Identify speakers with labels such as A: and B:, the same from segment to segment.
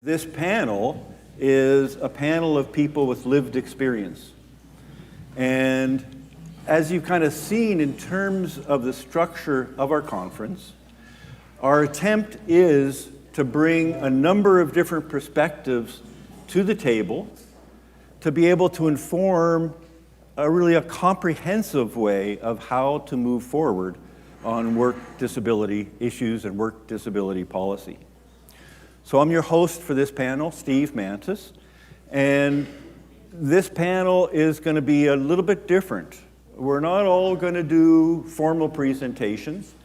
A: This panel is a panel of people with lived experience. And as you've kind of seen in terms of the structure of our conference, our attempt is to bring a number of different perspectives to the table to be able to inform a comprehensive way of how to move forward on work disability issues and work disability policy. So I'm your host for this panel, Steve Mantis, and this panel is going to be a little bit different. We're not all going to do formal presentations.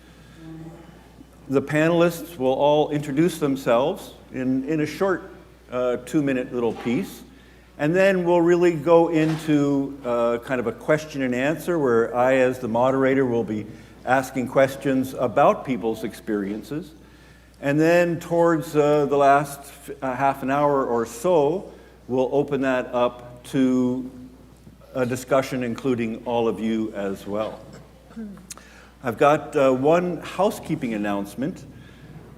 A: The panelists will all introduce themselves in a short 2-minute little piece, and then we'll really go into kind of a question and answer where I, as the moderator, will be asking questions about people's experiences. And then towards the last half an hour or so, we'll open that up to a discussion including all of you as well. I've got one housekeeping announcement.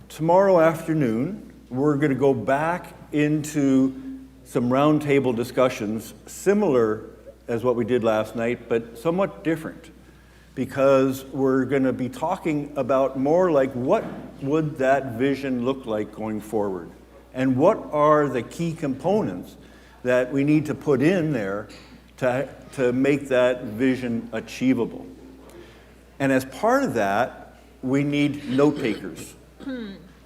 A: Tomorrow afternoon, we're going to go back into some roundtable discussions similar as what we did last night, but somewhat different, because we're going to be talking about more like what would that vision look like going forward, and what are the key components that we need to put in there to make that vision achievable. And as part of that, we need note takers.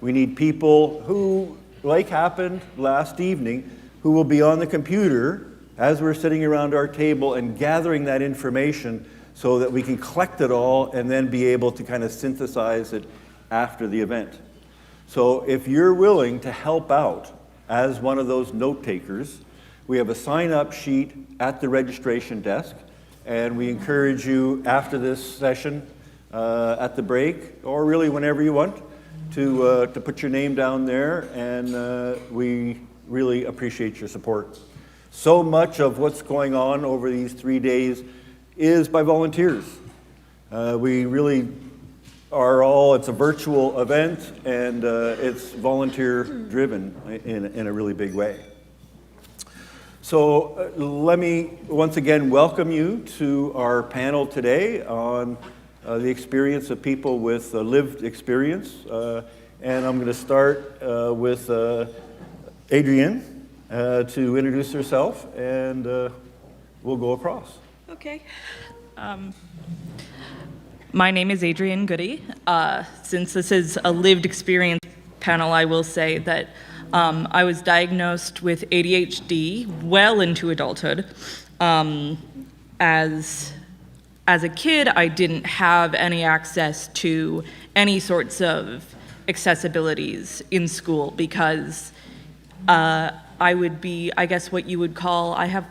A: We need people who, like happened last evening, who will be on the computer as we're sitting around our table and gathering that information so that we can collect it all and then be able to kind of synthesize it after the event. So if you're willing to help out as one of those note takers, we have a sign-up sheet at the registration desk, and we encourage you after this session, at the break, or really whenever you want, to put your name down there, and we really appreciate your support. So much of what's going on over these 3 days is by volunteers. We really are all, it's a virtual event, and it's volunteer-driven in a really big way. So let me once again welcome you to our panel today on the experience of people with lived experience. And I'm going to start with Adrienne to introduce herself, and we'll go across.
B: Okay. My name is Adrienne Goody. Since this is a lived experience panel, I will say that I was diagnosed with ADHD well into adulthood. As a kid, I didn't have any access to any sorts of accessibilities in school because I would be, I guess what you would call, I have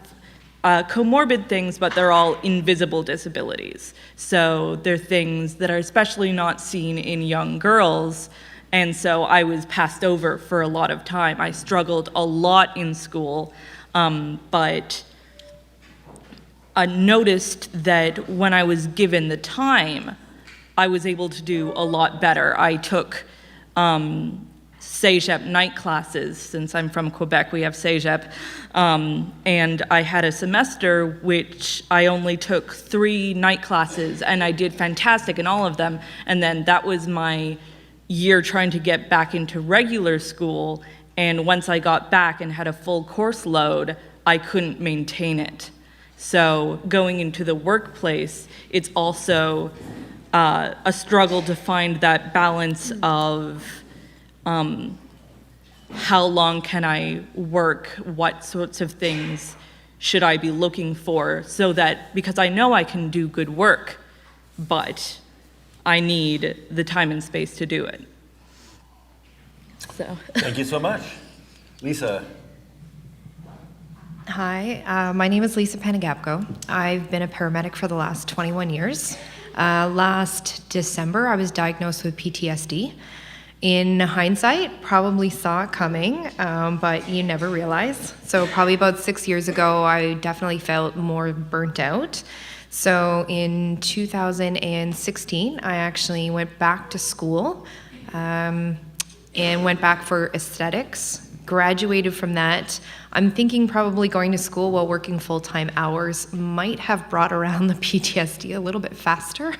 B: comorbid things, but they're all invisible disabilities. So they're things that are especially not seen in young girls. And so I was passed over for a lot of time. I struggled a lot in school, but I noticed that when I was given the time, I was able to do a lot better. I took CEGEP night classes. Since I'm from Quebec, we have CEGEP. And I had a semester which I only took 3 night classes, and I did fantastic in all of them. And then that was my year trying to get back into regular school, and once I got back and had a full course load, I couldn't maintain it. So going into the workplace, it's also a struggle to find that balance of how long can I work, what sorts of things should I be looking for, so that, because I know I can do good work, but I need the time and space to do it. So.
A: Thank you so much. Lisa.
C: Hi, my name is Lisa Panagapko. I've been a paramedic for the last 21 years. Last December, I was diagnosed with PTSD. In hindsight, probably saw it coming, but you never realize. So probably about 6 years ago, I definitely felt more burnt out. So in 2016, I actually went back to school and went back for aesthetics graduated from that. I'm thinking probably going to school while working full-time hours might have brought around the PTSD a little bit faster.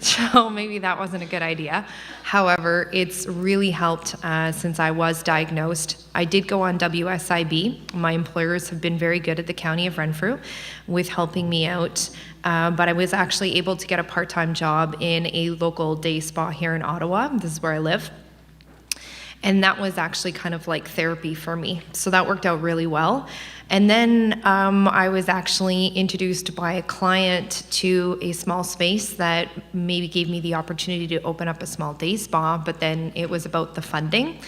C: So maybe that wasn't a good idea. However, it's really helped since I was diagnosed. I did go on WSIB. My employers have been very good at the County of Renfrew with helping me out. But I was actually able to get a part-time job in a local day spa here in Ottawa. This is where I live. And that was actually kind of like therapy for me. So that worked out really well. And then I was actually introduced by a client to a small space that maybe gave me the opportunity to open up a small day spa, but then it was about the funding.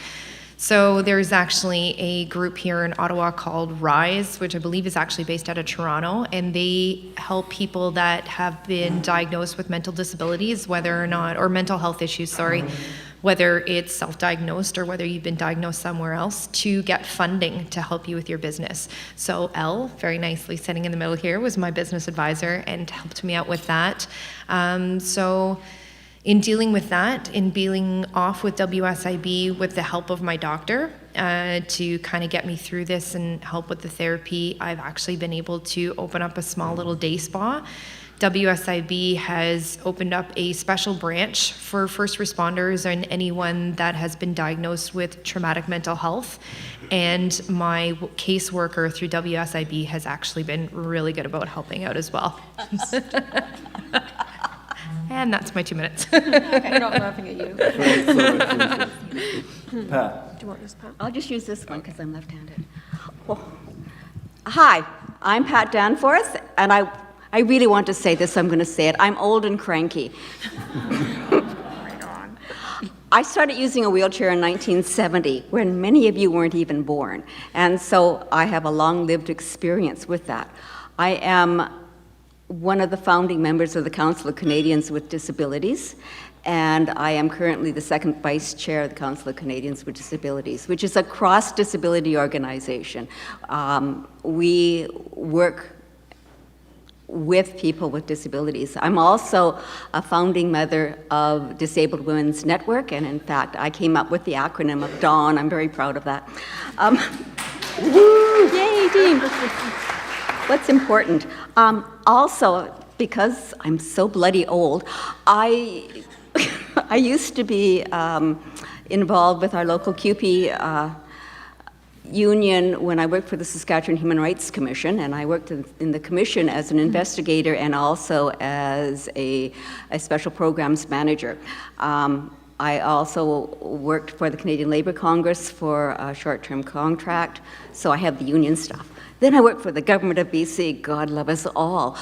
C: So there's actually a group here in Ottawa called RISE, which I believe is actually based out of Toronto, and they help people that have been diagnosed with mental disabilities, whether or not, or mental health issues, sorry, whether it's self-diagnosed or whether you've been diagnosed somewhere else, to get funding to help you with your business. So Elle, very nicely sitting in the middle here, was my business advisor and helped me out with that. So in dealing with that, in being off with WSIB with the help of my doctor to kind of get me through this and help with the therapy, I've actually been able to open up a small little day spa. WSIB has opened up a special branch for first responders and anyone that has been diagnosed with traumatic mental health. And my caseworker through WSIB has actually been really good about helping out as well. And that's my 2 minutes.
D: I'm not laughing at you.
A: Pat.
D: Do you want this, Pat?
E: I'll just use this one because I'm left-handed. Oh. Hi, I'm Pat Danforth, and I really want to say this, so I'm going to say it. I'm old and cranky. I started using a wheelchair in 1970, when many of you weren't even born, and so I have a long-lived experience with that. I am one of the founding members of the Council of Canadians with Disabilities, and I am currently the second vice chair of the Council of Canadians with Disabilities, which is a cross-disability organization. We work with people with disabilities. I'm also a founding mother of Disabled Women's Network, and in fact, I came up with the acronym of DAWN. I'm very proud of that. Woo, yay, team. What's important? Also, because I'm so bloody old, I used to be involved with our local CUPE union when I worked for the Saskatchewan Human Rights Commission, and I worked in the commission as an investigator and also as a special programs manager. I also worked for the Canadian Labour Congress for a short-term contract, so I have the union stuff. Then I worked for the government of BC, God love us all.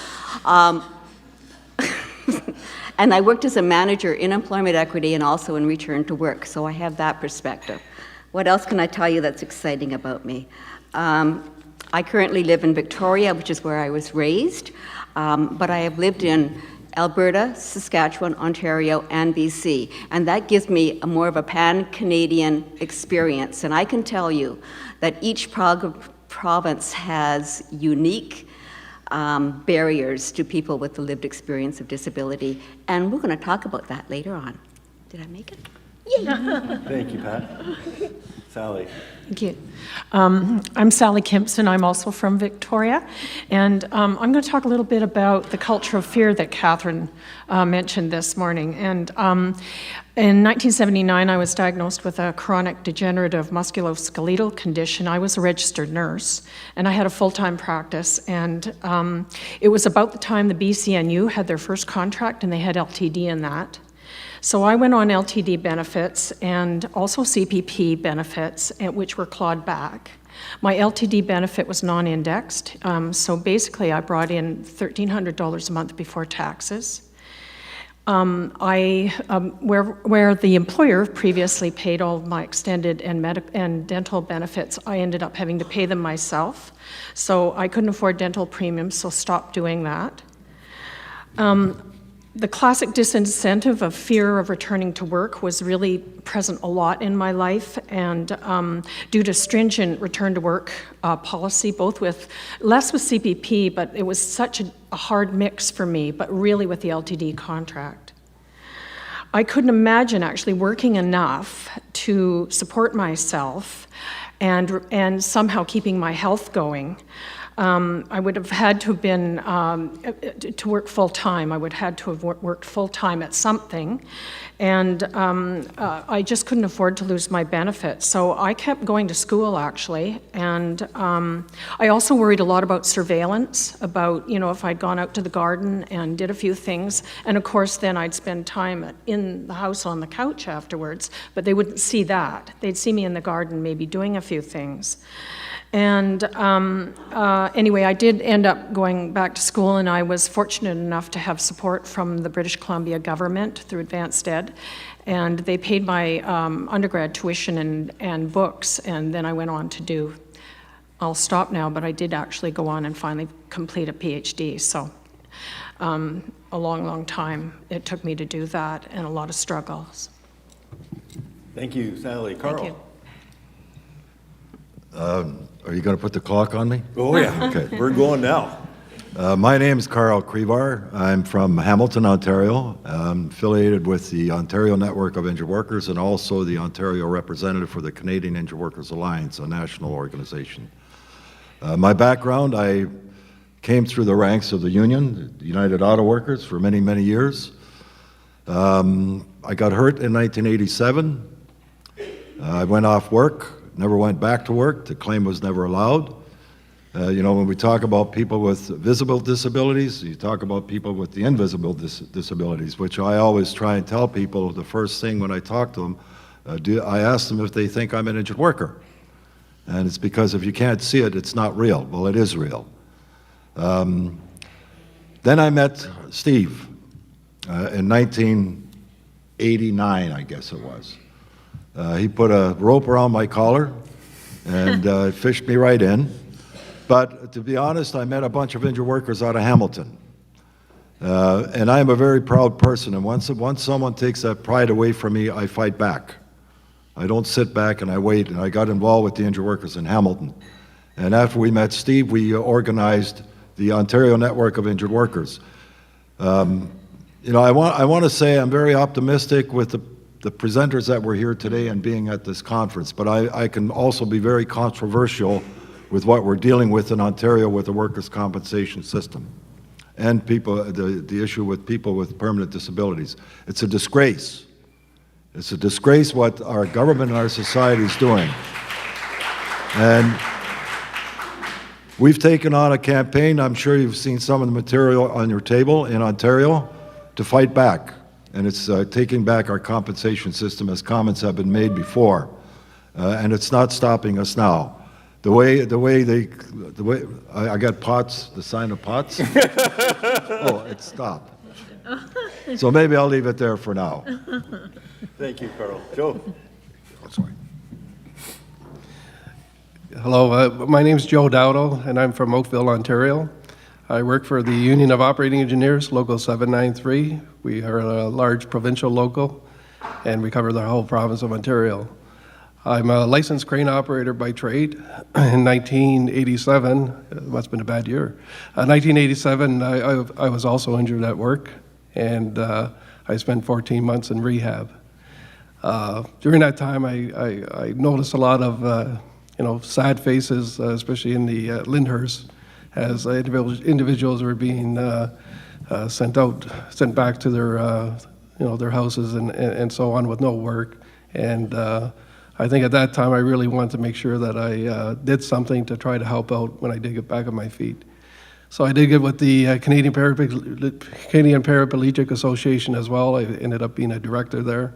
E: And I worked as a manager in employment equity and also in return to work, so I have that perspective. What else can I tell you that's exciting about me? I currently live in Victoria, which is where I was raised, but I have lived in Alberta, Saskatchewan, Ontario, and BC, and that gives me more of a pan-Canadian experience, and I can tell you that each province has unique barriers to people with the lived experience of disability, and we're going to talk about that later on. Did I make it?
A: Thank you, Pat. Sally.
D: Thank you. I'm Sally Kimpson. I'm also from Victoria. And I'm going to talk a little bit about the culture of fear that Catherine mentioned this morning. And in 1979, I was diagnosed with a chronic degenerative musculoskeletal condition. I was a registered nurse, and I had a full-time practice. And it was about the time the BCNU had their first contract, and they had LTD in that. So I went on LTD benefits and also CPP benefits, which were clawed back. My LTD benefit was non-indexed, so basically I brought in $1,300 a month before taxes. Where the employer previously paid all of my extended and dental benefits, I ended up having to pay them myself. So I couldn't afford dental premiums, so stopped doing that. The classic disincentive of fear of returning to work was really present a lot in my life, and due to stringent return to work policy, less with CPP, but it was such a hard mix for me, but really with the LTD contract. I couldn't imagine actually working enough to support myself and somehow keeping my health going. I would have had to have been, to work full-time. I would have had to have worked full-time at something. And I just couldn't afford to lose my benefits. So I kept going to school, actually. And I also worried a lot about surveillance, about, if I'd gone out to the garden and did a few things. And of course, then I'd spend time in the house on the couch afterwards. But they wouldn't see that. They'd see me in the garden maybe doing a few things. And anyway, I did end up going back to school, and I was fortunate enough to have support from the British Columbia government through Advanced Ed, and they paid my undergrad tuition and books, and then I went on to do, I'll stop now, but I did actually go on and finally complete a PhD, so a long, long time it took me to do that, and a lot of struggles.
A: Thank you, Sally. Carl?
D: Thank you.
F: Are you going to put the clock on me?
A: Oh, yeah.
F: Okay.
A: We're going now.
F: My name is Carl Crevar. I'm from Hamilton, Ontario. I'm affiliated with the Ontario Network of Injured Workers and also the Ontario representative for the Canadian Injured Workers Alliance, a national organization. My background, I came through the ranks of the union, the United Auto Workers, for many, many years. I got hurt in 1987. I went off work. Never went back to work. The claim was never allowed. When we talk about people with visible disabilities, you talk about people with the invisible disabilities, which I always try and tell people the first thing when I talk to them, I ask them if they think I'm an injured worker. And it's because if you can't see it, it's not real. Well, it is real. Then I met Steve in 1989, I guess it was. He put a rope around my collar and fished me right in. But to be honest, I met a bunch of injured workers out of Hamilton. And I am a very proud person. And once someone takes that pride away from me, I fight back. I don't sit back and I wait. And I got involved with the injured workers in Hamilton. And after we met Steve, we organized the Ontario Network of Injured Workers. I want to say I'm very optimistic with the presenters that were here today and being at this conference, but I can also be very controversial with what we're dealing with in Ontario with the workers' compensation system and the issue with people with permanent disabilities. It's a disgrace. It's a disgrace what our government and our society is doing. And we've taken on a campaign, I'm sure you've seen some of the material on your table in Ontario, to fight back. And it's taking back our compensation system, as comments have been made before, and it's not stopping us now. The way I got POTS, the sign of POTS. Oh, it stopped. So maybe I'll leave it there for now.
A: Thank you, Carl. Joe?
F: Oh, sorry.
G: Hello, my name's Joe Dowdle, and I'm from Oakville, Ontario. I work for the Union of Operating Engineers, Local 793. We are a large provincial local, and we cover the whole province of Ontario. I'm a licensed crane operator by trade. In 1987, it must have been a bad year. 1987, I was also injured at work, and I spent 14 months in rehab. During that time, I noticed a lot of sad faces, especially in the Lyndhurst, as individuals were being sent back to their houses and so on with no work. And I think at that time I really wanted to make sure that I did something to try to help out when I did get back on my feet. So I did get with the Canadian Paraplegic Association as well. I ended up being a director there,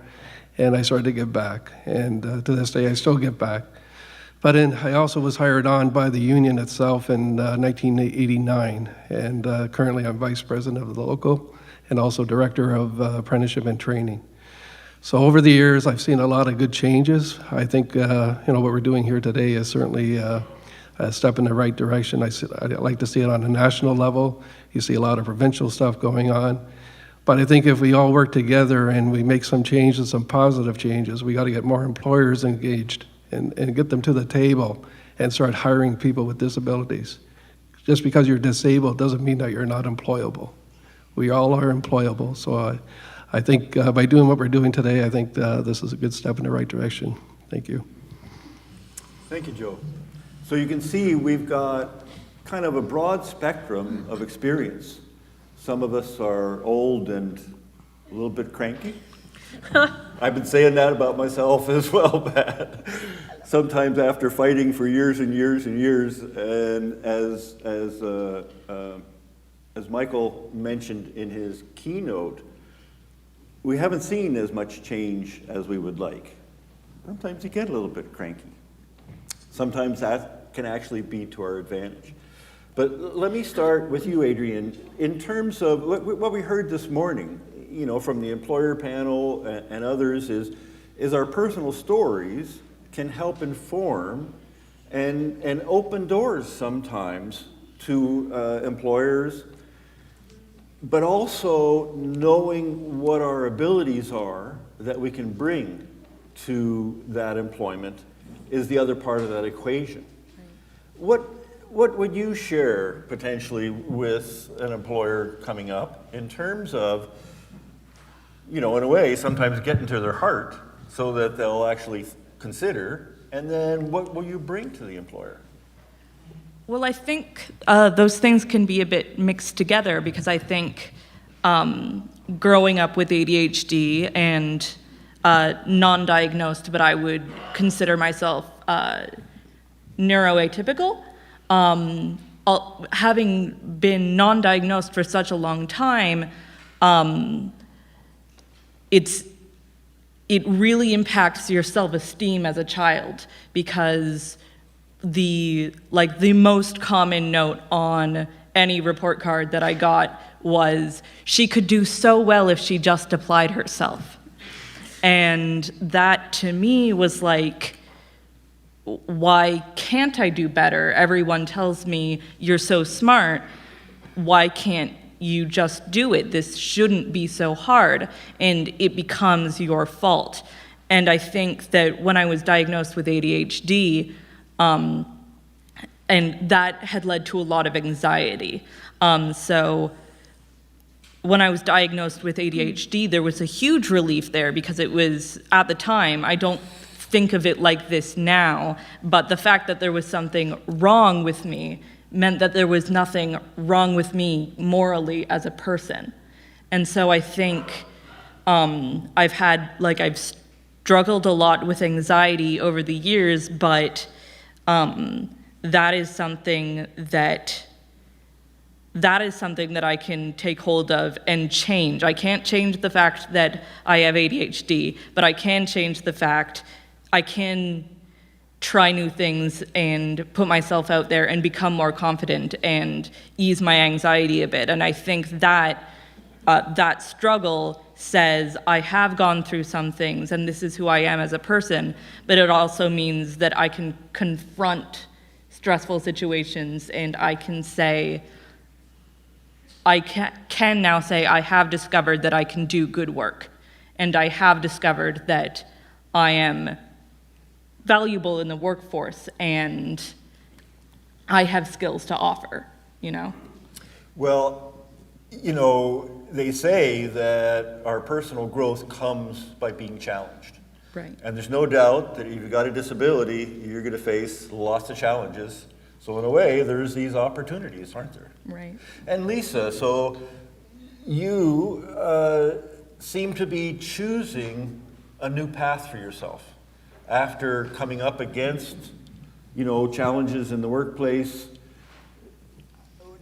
G: and I started to give back. And to this day, I still give back. But I also was hired on by the union itself in 1989, and currently I'm vice president of the local and also director of apprenticeship and training. So over the years, I've seen a lot of good changes. I think what we're doing here today is certainly a step in the right direction. I'd like to see it on a national level. You see a lot of provincial stuff going on. But I think if we all work together and we make some changes, some positive changes, we got to get more employers engaged and get them to the table and start hiring people with disabilities. Just because you're disabled doesn't mean that you're not employable. We all are employable. So I think by doing what we're doing today, I think this is a good step in the right direction. Thank you.
A: Thank you, Joe. So you can see we've got kind of a broad spectrum of experience. Some of us are old and a little bit cranky. I've been saying that about myself as well, Pat. Sometimes after fighting for years and years and years, and as Michael mentioned in his keynote, we haven't seen as much change as we would like. Sometimes you get a little bit cranky. Sometimes that can actually be to our advantage. But let me start with you, Adrian. In terms of what we heard this morning, you know, from the employer panel and others, is our personal stories can help inform and open doors sometimes to employers, but also knowing what our abilities are that we can bring to that employment is the other part of that equation. Right. What would you share potentially with an employer coming up in terms of, you know, in a way, sometimes getting to their heart so that they'll actually consider, and then what will you bring to the employer?
B: Well, I think those things can be a bit mixed together, because I think growing up with ADHD and non-diagnosed, but I would consider myself neuroatypical, having been non-diagnosed for such a long time, it really impacts your self-esteem as a child, because the most common note on any report card that I got was, she could do so well if she just applied herself. And that to me was like, why can't I do better? Everyone tells me you're so smart. Why can't you just do it? This shouldn't be so hard. And it becomes your fault. And I think that when I was diagnosed with ADHD, and that had led to a lot of anxiety. So when I was diagnosed with ADHD, there was a huge relief there, because it was, at the time, I don't think of it like this now, but the fact that there was something wrong with me meant that there was nothing wrong with me morally as a person. And so I think I've struggled a lot with anxiety over the years, but that is something that I can take hold of and change. I can't change the fact that I have ADHD, but I can change the fact I can try new things and put myself out there and become more confident and ease my anxiety a bit. And I think that that struggle says I have gone through some things and this is who I am as a person, but it also means that I can confront stressful situations, and I can say, I can now say I have discovered that I can do good work, and I have discovered that I am valuable in the workforce and I have skills to offer, you know?
A: Well, you know, they say that our personal growth comes by being challenged.
B: Right.
A: And there's no doubt that if you've got a disability, you're going to face lots of challenges. So in a way, there's these opportunities, aren't there?
B: Right.
A: And Lisa, so you seem to be choosing a new path for yourself after coming up against, you know, challenges in the workplace.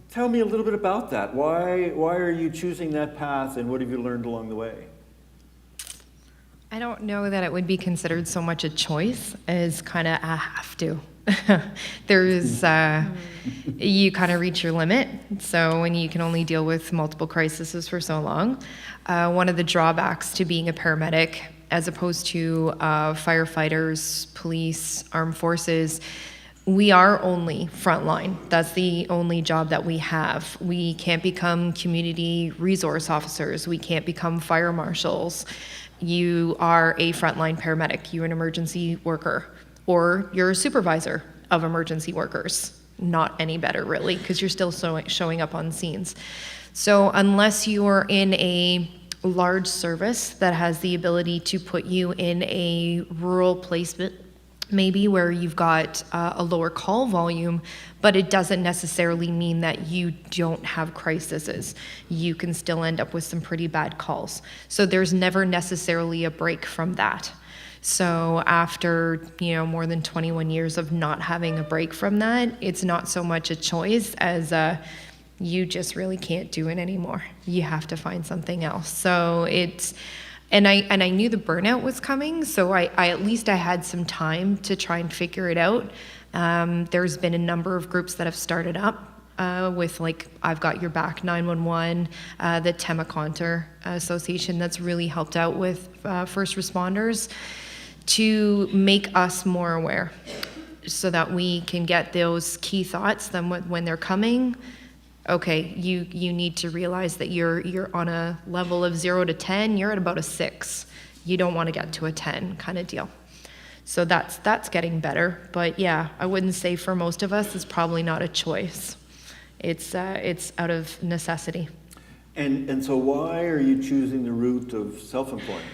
A: Tell me a little bit about that. Why are you choosing that path, and what have you learned along the way?
C: I don't know that it would be considered so much a choice as kind of a have to. There's, you kind of reach your limit. So when you can only deal with multiple crises for so long, one of the drawbacks to being a paramedic, as opposed to firefighters, police, armed forces, we are only frontline. That's the only job that we have. We can't become community resource officers. We can't become fire marshals. You are a frontline paramedic. You're an emergency worker, or you're a supervisor of emergency workers. Not any better, really, because you're still showing up on scenes. So unless you are in a large service that has the ability to put you in a rural placement maybe where you've got a lower call volume, but it doesn't necessarily mean that you don't have crises. You can still end up with some pretty bad calls. So there's never necessarily a break from that. So after, more than 21 years of not having a break from that, it's not so much a choice as you just really can't do it anymore. You have to find something else. So it's, and I knew the burnout was coming, so I at least I had some time to try and figure it out. There's been a number of groups that have started up with I've Got Your Back 911, the Temaconter Association that's really helped out with first responders to make us more aware so that we can get those key thoughts then when they're coming. Okay, you need to realize that you're on a level of 0 to 10, you're at about a 6. You don't want to get to a 10 kind of deal. So that's getting better. But yeah, I wouldn't say for most of us it's probably not a choice. It's out of necessity.
A: And so why are you choosing the route of self-employment?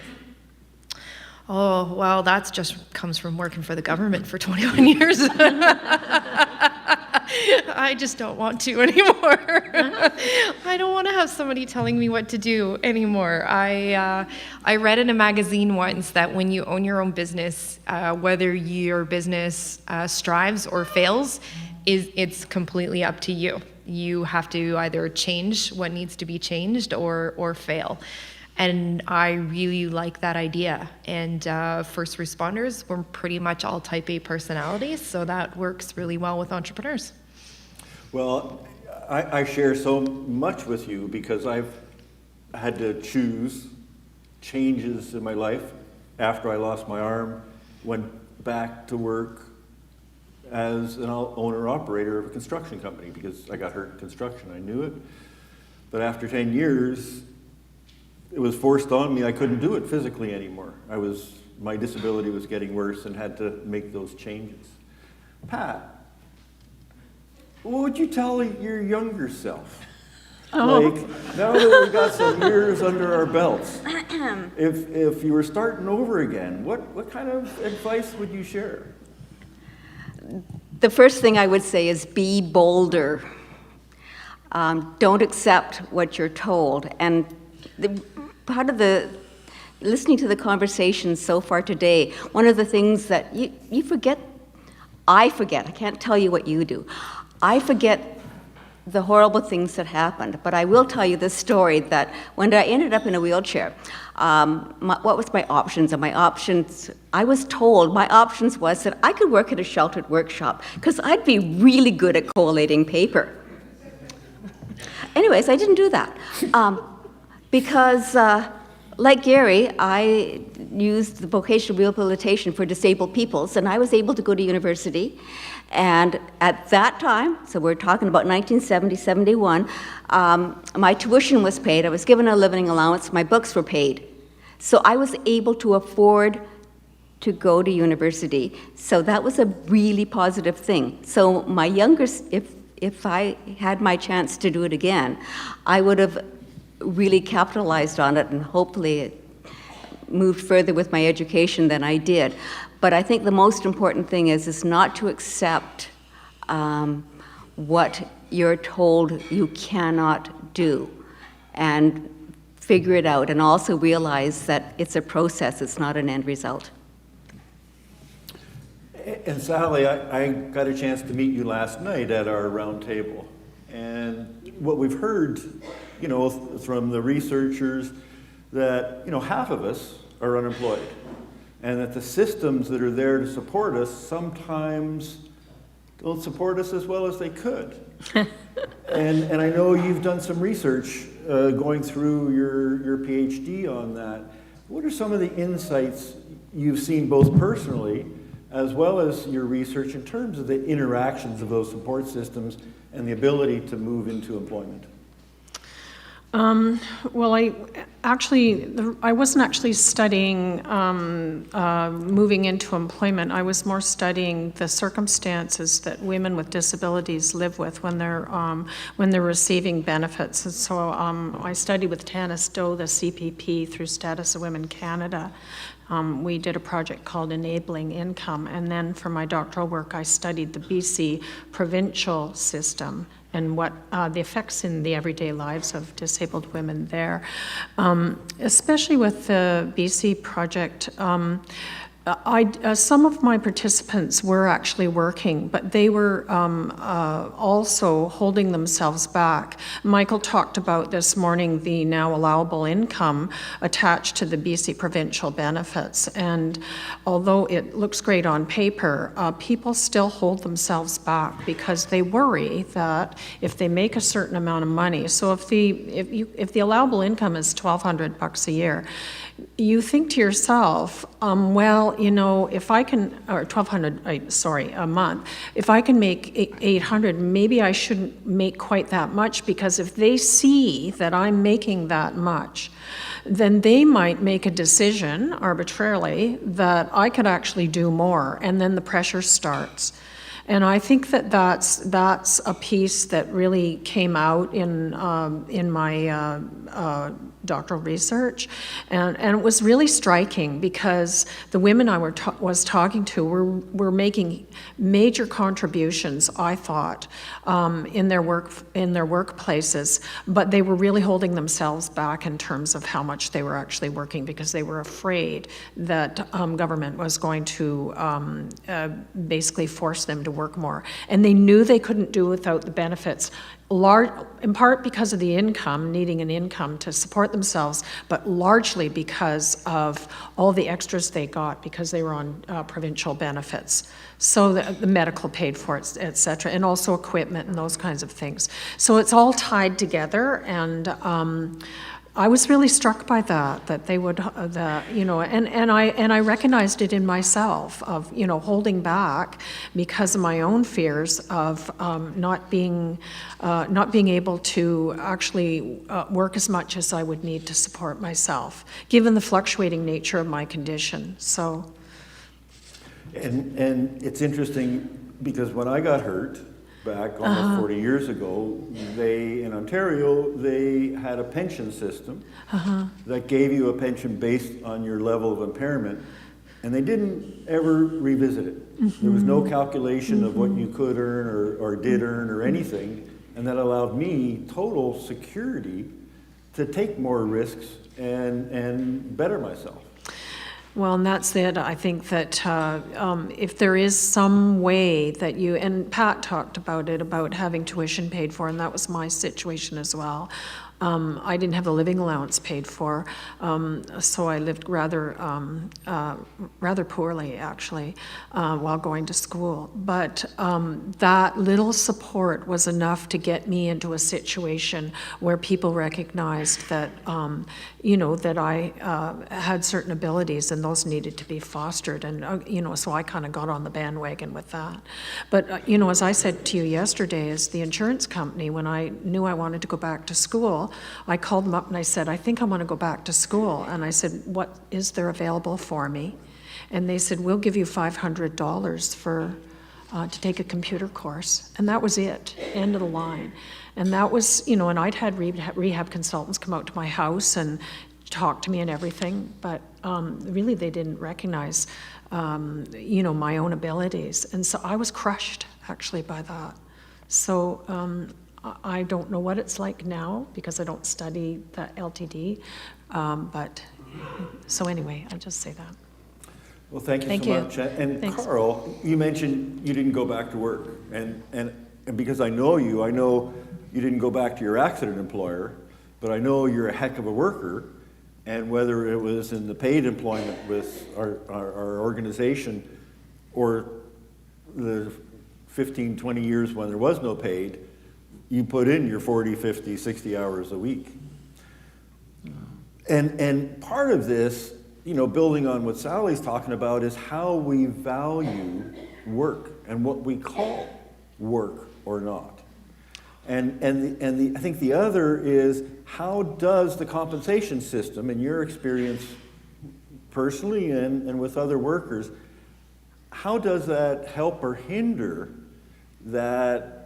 C: Oh, well, that's just comes from working for the government for 21 years. I just don't want to anymore. I don't want to have somebody telling me what to do anymore. I read in a magazine once that when you own your own business, whether your business strives or fails, it's completely up to you. You have to either change what needs to be changed or fail. And I really like that idea. And first responders, we're pretty much all type A personalities, so that works really well with entrepreneurs.
A: Well, I share so much with you because I've had to choose changes in my life. After I lost my arm, went back to work as an owner-operator of a construction company because I got hurt in construction. I knew it. But after 10 years, it was forced on me. I couldn't do it physically anymore. My disability was getting worse and had to make those changes. Pat, what would you tell your younger self? Now that we've got some years under our belts, if you were starting over again, what kind of advice would you share?
E: The first thing I would say is be bolder. Don't accept what you're told. And part of listening to the conversation so far today, one of the things that you forget, I can't tell you what you do. I forget the horrible things that happened, but I will tell you this story that when I ended up in a wheelchair, what was my options? And my options, I was told my options was that I could work at a sheltered workshop because I'd be really good at collating paper. Anyways, I didn't do that because like Gary, I used the vocational rehabilitation for disabled peoples, and I was able to go to university. And at that time, so we're talking about 1970, 71, my tuition was paid. I was given a living allowance. My books were paid. So I was able to afford to go to university. So that was a really positive thing. So my younger, if I had my chance to do it again, I would have really capitalized on it and hopefully moved further with my education than I did. But I think the most important thing is not to accept what you're told you cannot do, and figure it out, and also realize that it's a process, it's not an end result.
A: And Sally, I got a chance to meet you last night at our round table. And what we've heard, from the researchers, that, half of us are unemployed. And that the systems that are there to support us sometimes don't support us as well as they could. and I know you've done some research going through your PhD on that. What are some of the insights you've seen both personally as well as your research in terms of the interactions of those support systems and the ability to move into employment?
D: Well, I wasn't actually studying moving into employment. I was more studying the circumstances that women with disabilities live with when they're receiving benefits. And so I studied with Tana Stowe, the CPP, through Status of Women Canada. we did a project called Enabling Income. And then for my doctoral work, I studied the BC provincial system and what the effects in the everyday lives of disabled women there. Especially with the BC project, some of my participants were actually working, but they were also holding themselves back. Michael talked about this morning the now allowable income attached to the BC provincial benefits, and although it looks great on paper, people still hold themselves back because they worry that if they make a certain amount of money, so if the allowable income is $1,200 a year, you think to yourself, well, you know, if I can, or a month, if I can make 800, maybe I shouldn't make quite that much, because if they see that I'm making that much, then they might make a decision arbitrarily that I could actually do more, and then the pressure starts. And I think that that's a piece that really came out in my doctoral research, and it was really striking because the women I was talking to were making major contributions, I thought, in their workplaces, but they were really holding themselves back in terms of how much they were actually working because they were afraid that government was going to basically force them to work more, and they knew they couldn't do without the benefits. In part because of the income, needing an income to support themselves, but largely because of all the extras they got because they were on provincial benefits. So the medical paid for, et cetera, and also equipment and those kinds of things. So it's all tied together, and I was really struck by that they would, and I recognized it in myself of, holding back because of my own fears of not being able to actually work as much as I would need to support myself, given the fluctuating nature of my condition. So.
A: And it's interesting because when I got hurt back almost 40 years ago, in Ontario, they had a pension system that gave you a pension based on your level of impairment, and they didn't ever revisit it. There was no calculation of what you could earn or did earn or anything, and that allowed me total security to take more risks and better myself.
D: Well, and that's it. I think that if there is some way that and Pat talked about it, about having tuition paid for, and that was my situation as well. I didn't have the living allowance paid for, so I lived rather poorly, actually, while going to school. But that little support was enough to get me into a situation where people recognized that, that I had certain abilities and those needed to be fostered. And, so I kind of got on the bandwagon with that. But, as I said to you yesterday, as the insurance company, when I knew I wanted to go back to school, I called them up and I said, I think I want to go back to school. And I said, what is there available for me? And they said, we'll give you $500 to take a computer course. And that was it, end of the line. And that was, and I'd had rehab consultants come out to my house and talk to me and everything, but really they didn't recognize, my own abilities. And so I was crushed, actually, by that. So I don't know what it's like now because I don't study the LTD, but so anyway, I just say that.
A: Well, thank you so much. And thanks. Carl, you mentioned you didn't go back to work, and because I know you didn't go back to your accident employer, but I know you're a heck of a worker, and whether it was in the paid employment with our organization or the 15, 20 years when there was no paid, you put in your 40, 50, 60 hours a week. And part of this, building on what Sally's talking about, is how we value work and what we call work or not. And I think the other is, how does the compensation system, in your experience personally and with other workers, how does that help or hinder that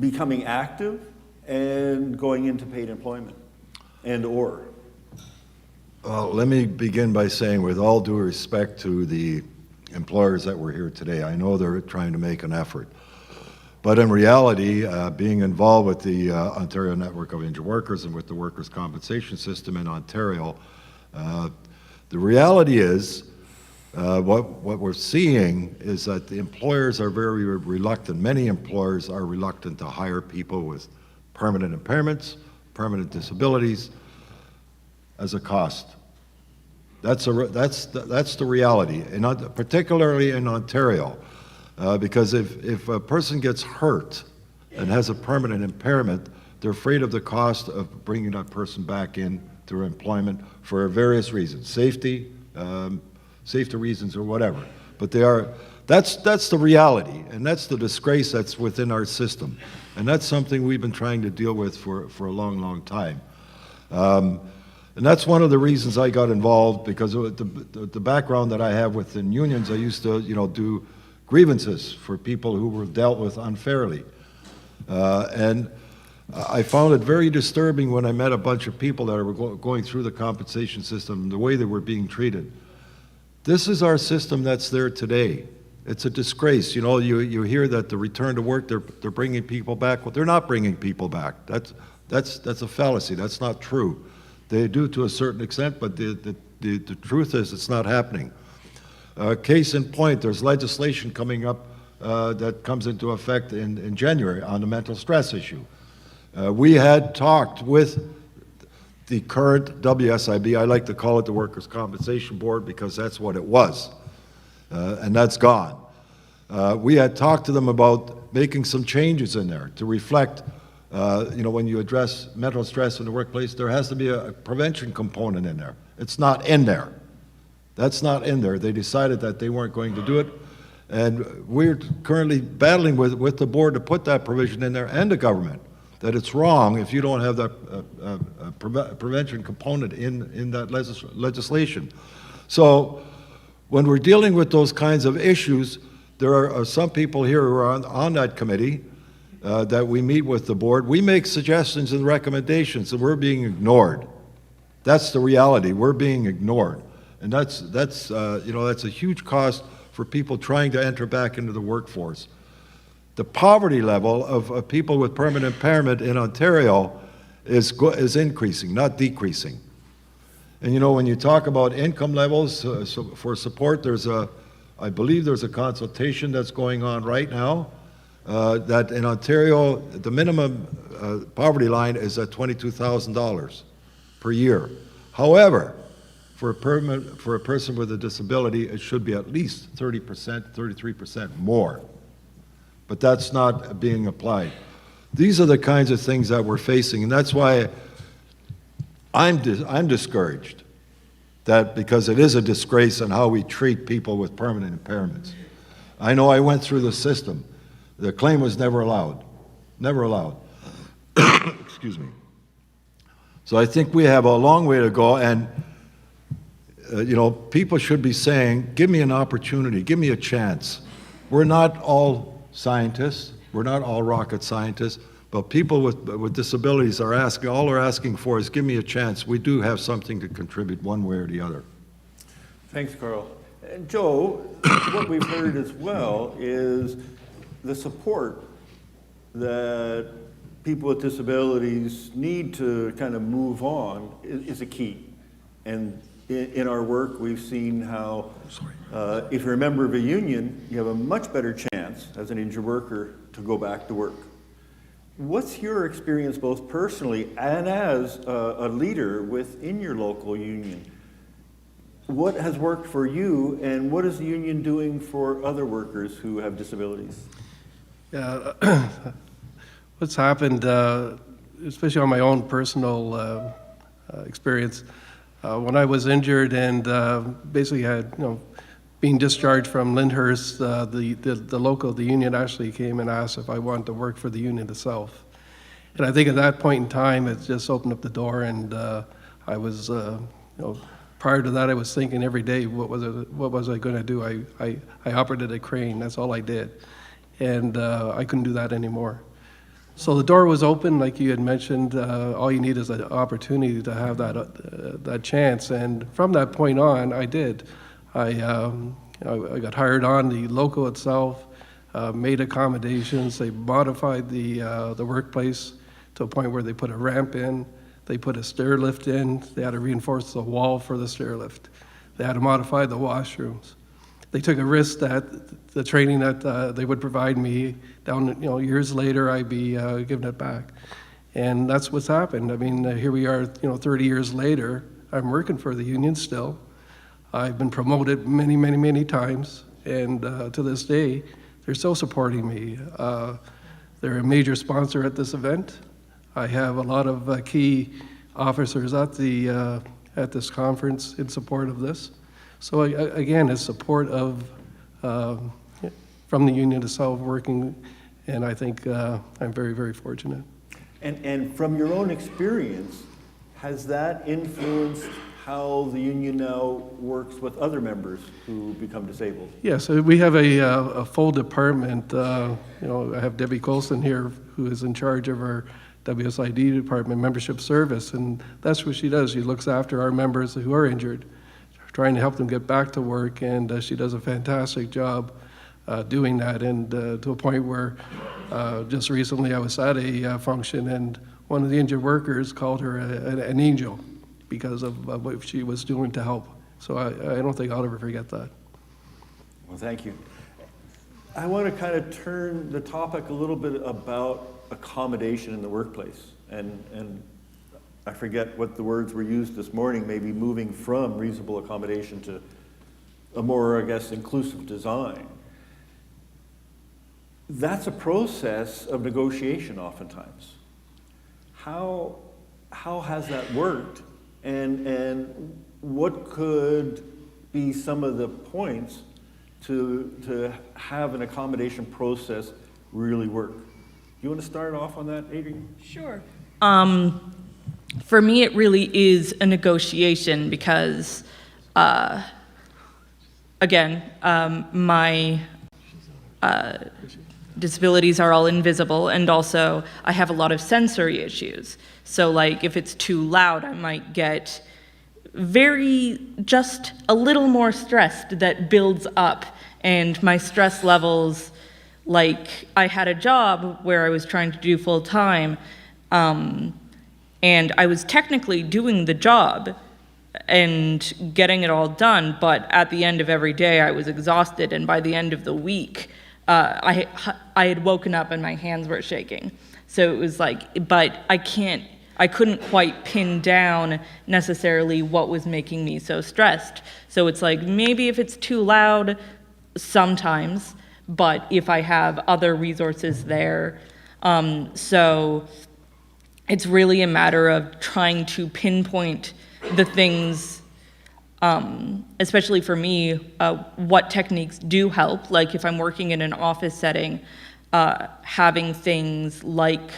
A: becoming active and going into paid employment and or?
F: Well, let me begin by saying, with all due respect to the employers that were here today, I know they're trying to make an effort. But in reality, being involved with the Ontario Network of Injured Workers and with the workers' compensation system in Ontario, the reality is, what we're seeing is that the employers are very reluctant. Many employers are reluctant to hire people with permanent impairments, permanent disabilities, as a cost. That's the reality, and particularly in Ontario, because if a person gets hurt and has a permanent impairment, they're afraid of the cost of bringing that person back into employment for various reasons, safety reasons or whatever. But that's the reality, and that's the disgrace that's within our system, and that's something we've been trying to deal with for a long, long time. And that's one of the reasons I got involved, because of the background that I have within unions. I used to, do grievances for people who were dealt with unfairly. And I found it very disturbing when I met a bunch of people that were going through the compensation system, the way they were being treated. This is our system that's there today. It's a disgrace. You hear that the return to work, they're bringing people back. Well, they're not bringing people back. That's a fallacy. That's not true. They do to a certain extent, but the truth is it's not happening. Case in point, there's legislation coming up that comes into effect in January on the mental stress issue. We had talked with the current WSIB, I like to call it the Workers' Compensation Board because that's what it was, and that's gone. We had talked to them about making some changes in there to reflect when you address mental stress in the workplace, there has to be a prevention component in there. It's not in there. That's not in there. They decided that they weren't going to do it, and we're currently battling with the board to put that provision in there, and the government, that it's wrong if you don't have that prevention component in that legislation. So when we're dealing with those kinds of issues, there are some people here who are on that committee that we meet with the board. We make suggestions and recommendations, and we're being ignored. That's the reality. We're being ignored, and that's a huge cost for people trying to enter back into the workforce. The poverty level of people with permanent impairment in Ontario is increasing, not decreasing. And when you talk about income levels for support, I believe there's a consultation that's going on right now. That in Ontario, the minimum poverty line is at $22,000 per year. However, for a person with a disability, it should be at least 30%, 33% more. But that's not being applied. These are the kinds of things that we're facing, and that's why I'm discouraged, that because it is a disgrace in how we treat people with permanent impairments. I know I went through the system. The claim was never allowed. Never allowed. Excuse me. So I think we have a long way to go, and people should be saying, give me an opportunity, give me a chance. We're not all scientists, we're not all rocket scientists, but people with disabilities all are asking for is give me a chance. We do have something to contribute one way or the other.
A: Thanks, Carl. And Joe, what we've heard as well is the support that people with disabilities need to kind of move on is a key. And in our work, we've seen how if you're a member of a union, you have a much better chance as an injured worker to go back to work. What's your experience both personally and as a leader within your local union? What has worked for you, and what is the union doing for other workers who have disabilities?
G: Yeah, what's happened, especially on my own personal experience, when I was injured and basically had, being discharged from Lyndhurst, the union actually came and asked if I wanted to work for the union itself. And I think at that point in time, it just opened up the door, and I was, prior to that, I was thinking every day, what was I going to do? I operated a crane. That's all I did, and I couldn't do that anymore. So the door was open, like you had mentioned. All you need is an opportunity to have that chance. And from that point on, I did. I got hired on the local itself, made accommodations. They modified the workplace to a point where they put a ramp in. They put a stair lift in. They had to reinforce the wall for the stair lift. They had to modify the washrooms. They took a risk that the training that they would provide me down, years later, I'd be giving it back. And that's what's happened. I mean, here we are, 30 years later. I'm working for the union still. I've been promoted many, many, many times. And to this day, they're still supporting me. They're a major sponsor at this event. I have a lot of key officers at this conference in support of this. So again, it's support of from the union itself working, and I think I'm very, very fortunate.
A: And from your own experience, has that influenced how the union now works with other members who become disabled?
G: Yes, we have a full department. I have Debbie Colson here, who is in charge of our WSID department, membership service, and that's what she does. She looks after our members who are injured, trying to help them get back to work, and she does a fantastic job doing that. And to a point where just recently I was at a function, and one of the injured workers called her an angel because of what she was doing to help. So I don't think I'll ever forget that.
A: Well, thank you. I want to kind of turn the topic a little bit about accommodation in the workplace. And I forget what the words were used this morning, maybe moving from reasonable accommodation to a more, I guess, inclusive design. That's a process of negotiation oftentimes. How has that worked? And what could be some of the points to have an accommodation process really work? You want to start off on that, Adrienne?
B: Sure. For me, it really is a negotiation because, again, my disabilities are all invisible, and also I have a lot of sensory issues. So like if it's too loud, I might get just a little more stressed that builds up, and my stress levels, like I had a job where I was trying to do full time, and I was technically doing the job and getting it all done, but at the end of every day I was exhausted, and by the end of the week, I had woken up and my hands were shaking. So it was like, but I couldn't quite pin down necessarily what was making me so stressed. So it's like, maybe if it's too loud, sometimes, but if I have other resources there. So it's really a matter of trying to pinpoint the things, especially for me, what techniques do help. Like if I'm working in an office setting, having things like,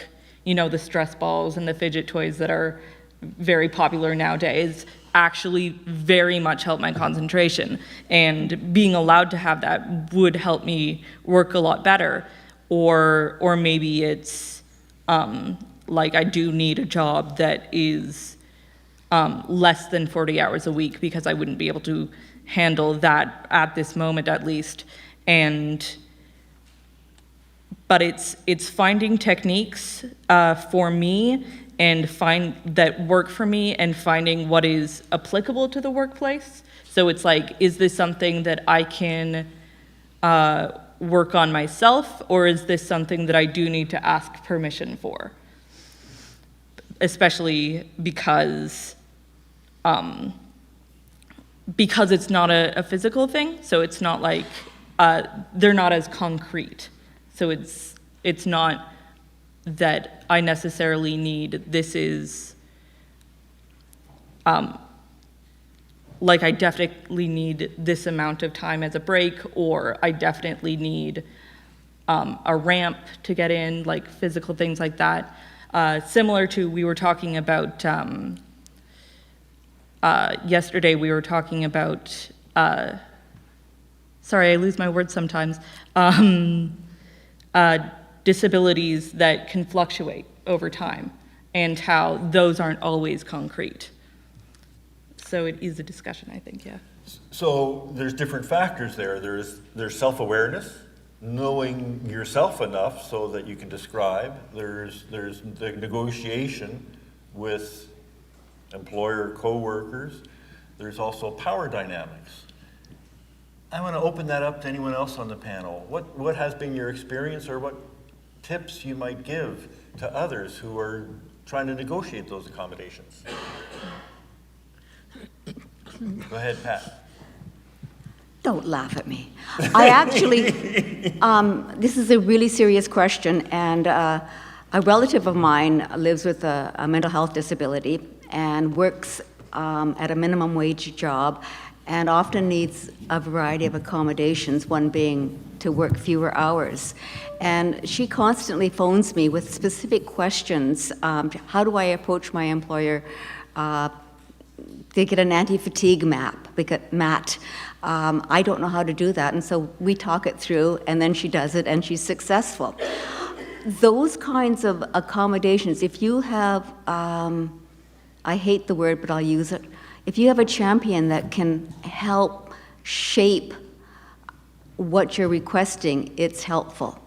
B: the stress balls and the fidget toys that are very popular nowadays actually very much help my concentration. And being allowed to have that would help me work a lot better. Or maybe it's like I do need a job that is less than 40 hours a week because I wouldn't be able to handle that at this moment at least. But it's finding techniques for me and that work for me and finding what is applicable to the workplace. So it's like, is this something that I can work on myself, or is this something that I do need to ask permission for? Especially because it's not a physical thing, so it's not like they're not as concrete. So it's not that I necessarily need, this is, like I definitely need this amount of time as a break, or I definitely need a ramp to get in, like physical things like that. Similar to, we were talking about, yesterday we were talking about, sorry, I lose my words sometimes, disabilities that can fluctuate over time and how those aren't always concrete. So it is a discussion, I think, yeah.
A: So there's different factors there. There's self-awareness, knowing yourself enough so that you can describe. There's the negotiation with employer co-workers. There's also power dynamics. I want to open that up to anyone else on the panel. What has been your experience, or what tips you might give to others who are trying to negotiate those accommodations? Go ahead, Pat.
E: Don't laugh at me. I actually, this is a really serious question, and a relative of mine lives with a mental health disability and works at a minimum wage job and often needs a variety of accommodations, one being to work fewer hours. And she constantly phones me with specific questions. How do I approach my employer? They get an anti-fatigue mat. I don't know how to do that, and so we talk it through, and then she does it, and she's successful. Those kinds of accommodations, if you have, I hate the word, but I'll use it, if you have a champion that can help shape what you're requesting, it's helpful.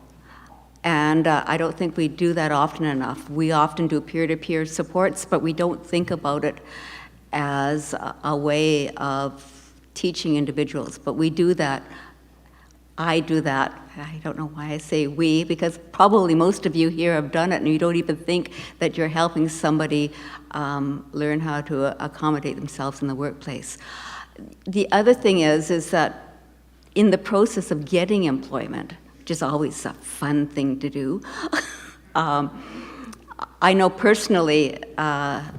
E: And I don't think we do that often enough. We often do peer-to-peer supports, but we don't think about it as a way of teaching individuals. But we do that. I do that. I don't know why I say we, because probably most of you here have done it, and you don't even think that you're helping somebody learn how to accommodate themselves in the workplace. The other thing is that in the process of getting employment, which is always a fun thing to do, I know personally,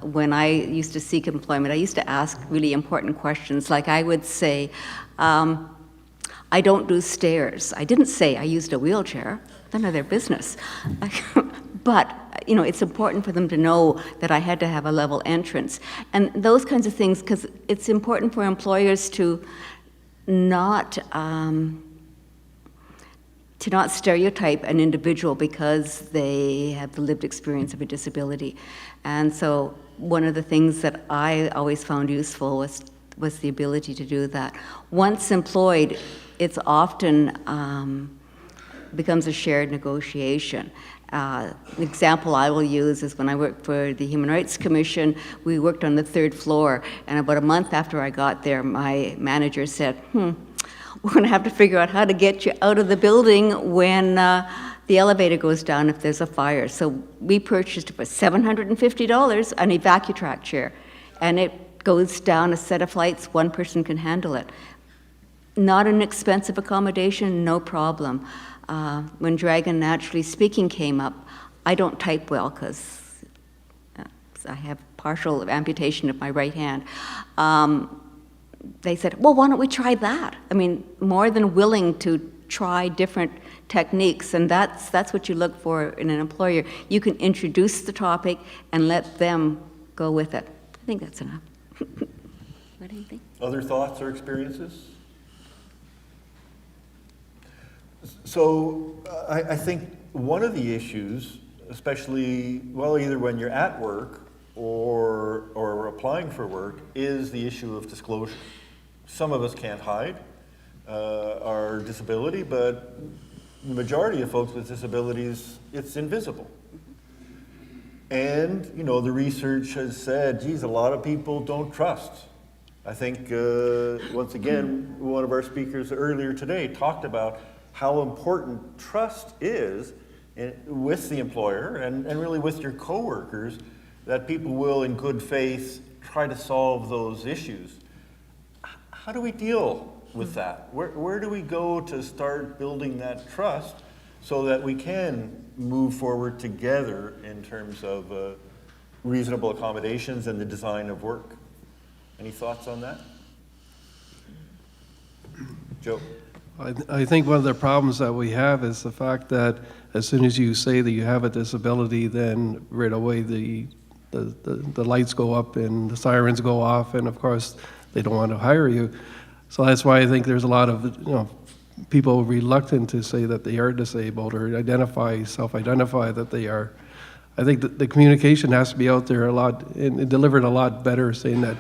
E: when I used to seek employment, I used to ask really important questions. Like I would say, I don't do stairs. I didn't say I used a wheelchair. None of their business. But, you know, it's important for them to know that I had to have a level entrance. And those kinds of things, because it's important for employers to not stereotype an individual because they have the lived experience of a disability. And so one of the things that I always found useful was the ability to do that. Once employed, it's often becomes a shared negotiation. An example I will use is when I worked for the Human Rights Commission, we worked on the 3rd floor, and about a month after I got there, my manager said, we're going to have to figure out how to get you out of the building when the elevator goes down if there's a fire. So we purchased for $750 an EvacuTrack chair, and it goes down a set of flights, one person can handle it. Not an expensive accommodation, no problem. When Dragon Naturally Speaking came up, I don't type well because I have partial amputation of my right hand. They said, well, why don't we try that? I mean, more than willing to try different techniques, and that's what you look for in an employer. You can introduce the topic and let them go with it. I think that's enough. What do you think?
A: Other thoughts or experiences? So I think one of the issues, especially, well, either when you're at work or applying for work, is the issue of disclosure. Some of us can't hide our disability, but the majority of folks with disabilities, it's invisible. And, you know, the research has said, geez, a lot of people don't trust. I think, once again, one of our speakers earlier today talked about how important trust is with the employer and really with your coworkers, that people will, in good faith, try to solve those issues. How do we deal with that? Where do we go to start building that trust so that we can move forward together in terms of reasonable accommodations and the design of work? Any thoughts on that? Joe?
G: I think one of the problems that we have is the fact that as soon as you say that you have a disability, then right away the lights go up and the sirens go off, and of course they don't want to hire you. So that's why I think there's a lot of people reluctant to say that they are disabled or self-identify that they are. I think that the communication has to be out there a lot and delivered a lot better, saying that,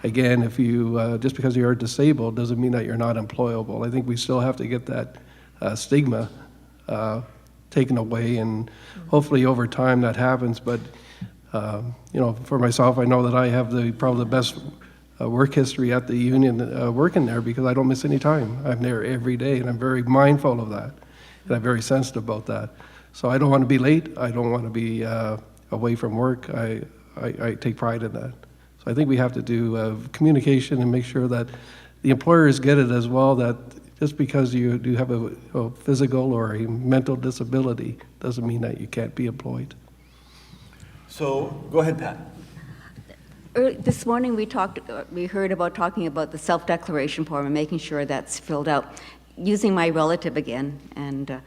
G: again, if you, just because you are disabled doesn't mean that you're not employable. I think we still have to get that stigma taken away, and hopefully over time that happens. But, for myself, I know that I have probably the best work history at the union working there because I don't miss any time. I'm there every day, and I'm very mindful of that, and I'm very sensitive about that. So I don't want to be late. I don't want to be away from work. I take pride in that. So I think we have to do communication and make sure that the employers get it as well, that just because you do have a physical or a mental disability doesn't mean that you can't be employed.
A: So, go ahead, Pat.
E: This morning we heard about talking about the self-declaration form and making sure that's filled out. Using my relative again, and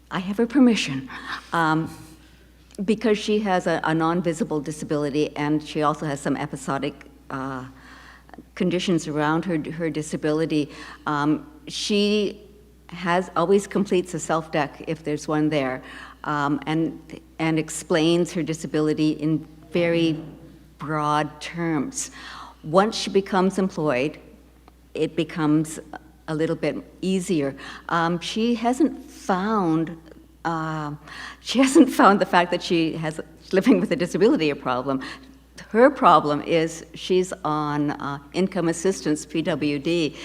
E: I have her permission, because she has a non-visible disability and she also has some episodic conditions around her disability. She always completes a self-dec if there's one there, and explains her disability in very broad terms. Once she becomes employed, it becomes a little bit easier. She hasn't found the fact that she has living with a disability a problem. Her problem is she's on income assistance, PWD,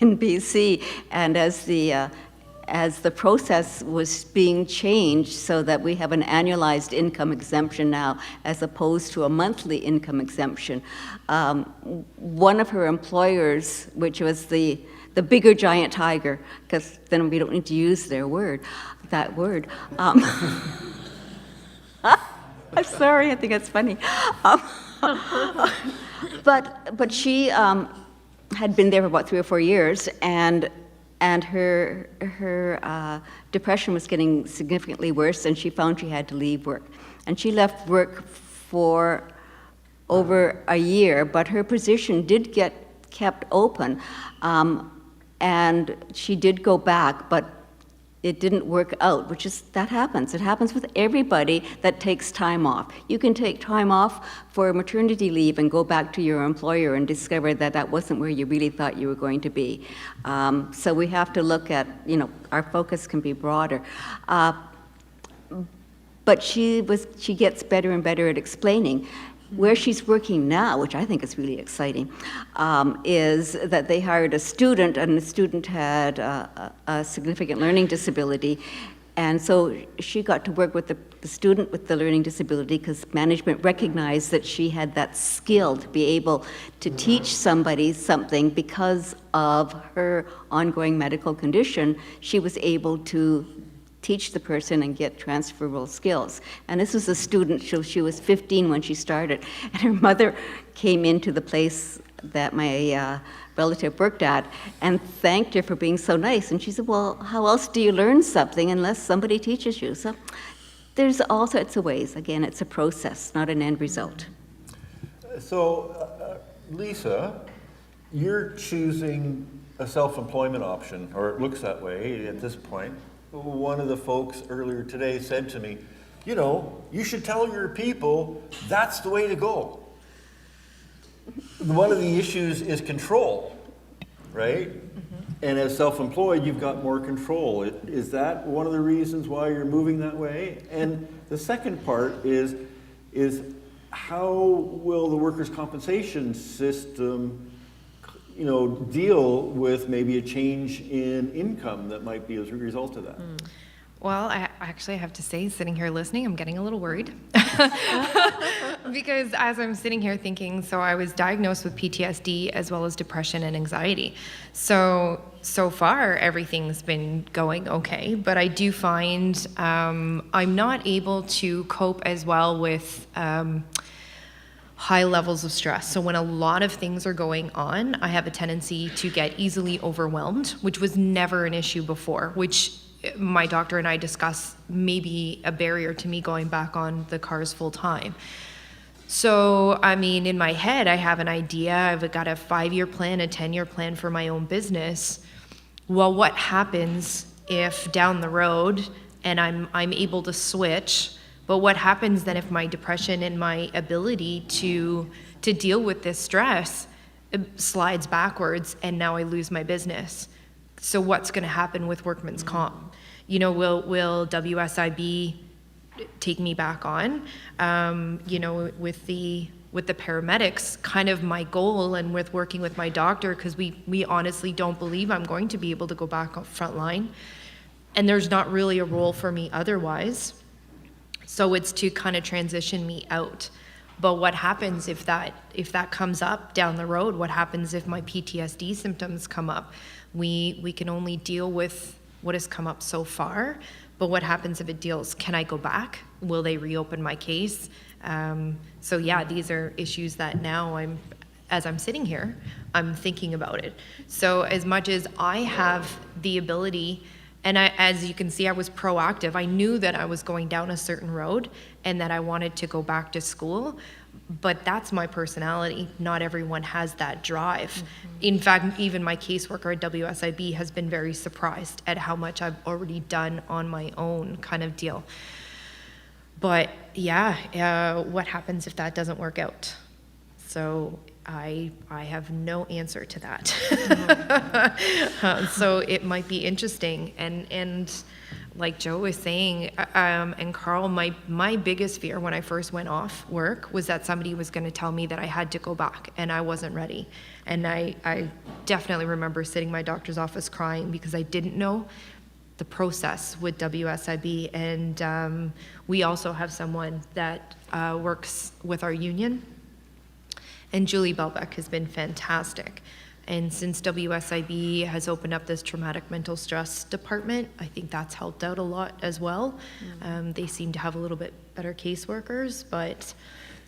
E: in BC, and as the process was being changed so that we have an annualized income exemption now as opposed to a monthly income exemption, one of her employers, which was the bigger giant tiger, because then we don't need to use that word. I'm sorry, I think it's funny. But she had been there for about 3 or 4 years, and her depression was getting significantly worse, and she found she had to leave work. And she left work for over a year, but her position did get kept open, and she did go back, but it didn't work out, that happens. It happens with everybody that takes time off. You can take time off for maternity leave and go back to your employer and discover that that wasn't where you really thought you were going to be. So we have to look at, our focus can be broader. But she gets better and better at explaining. Where she's working now, which I think is really exciting, is that they hired a student, and the student had a significant learning disability. And so she got to work with the student with the learning disability because management recognized that she had that skill to be able to teach somebody something because of her ongoing medical condition. She was able to teach the person and get transferable skills. And this was a student, she was 15 when she started, and her mother came into the place that my relative worked at and thanked her for being so nice. And she said, well, how else do you learn something unless somebody teaches you? So there's all sorts of ways. Again, it's a process, not an end result.
A: So, Lisa, you're choosing a self-employment option, or it looks that way at this point. One of the folks earlier today said to me, you should tell your people that's the way to go. One of the issues is control, right? Mm-hmm. And as self-employed, you've got more control. Is that one of the reasons why you're moving that way? And the second part is how will the workers' compensation system deal with maybe a change in income that might be as a result of that?
C: Well, I actually have to say, sitting here listening, I'm getting a little worried. Because as I'm sitting here thinking, so I was diagnosed with PTSD as well as depression and anxiety. So far, everything's been going okay, but I do find I'm not able to cope as well with high levels of stress. So when a lot of things are going on, I have a tendency to get easily overwhelmed, which was never an issue before, which my doctor and I discussed maybe a barrier to me going back on the cars full time. So, in my head, I have an idea. I've got a 5-year plan, a 10-year plan for my own business. well, what happens if down the road and I'm able to switch, but what happens then if my depression and my ability to deal with this stress slides backwards and now I lose my business? So what's going to happen with workman's comp? You know, will WSIB take me back on? You know, with the paramedics, kind of my goal, and with working with my doctor, because we honestly don't believe I'm going to be able to go back on front line, and there's not really a role for me otherwise. So it's to kind of transition me out. But what happens if that comes up down the road? What happens if my PTSD symptoms come up? We can only deal with what has come up so far, but what happens if it deals? Can I go back? Will they reopen my case? So yeah, these are issues that now as I'm sitting here, I'm thinking about it. So as much as I have the ability, and as you can see, I was proactive. I knew that I was going down a certain road and that I wanted to go back to school, but that's my personality. Not everyone has that drive. Mm-hmm. In fact, even my caseworker at WSIB has been very surprised at how much I've already done on my own, kind of deal. But yeah, what happens if that doesn't work out? So I have no answer to that. So it might be interesting. And like Joe was saying, and Carl, my biggest fear when I first went off work was that somebody was going to tell me that I had to go back, and I wasn't ready. And I definitely remember sitting in my doctor's office crying because I didn't know the process with WSIB. And we also have someone that works with our union, and Julie Belbeck has been fantastic. And since WSIB has opened up this traumatic mental stress department, I think that's helped out a lot as well. They seem to have a little bit better caseworkers, but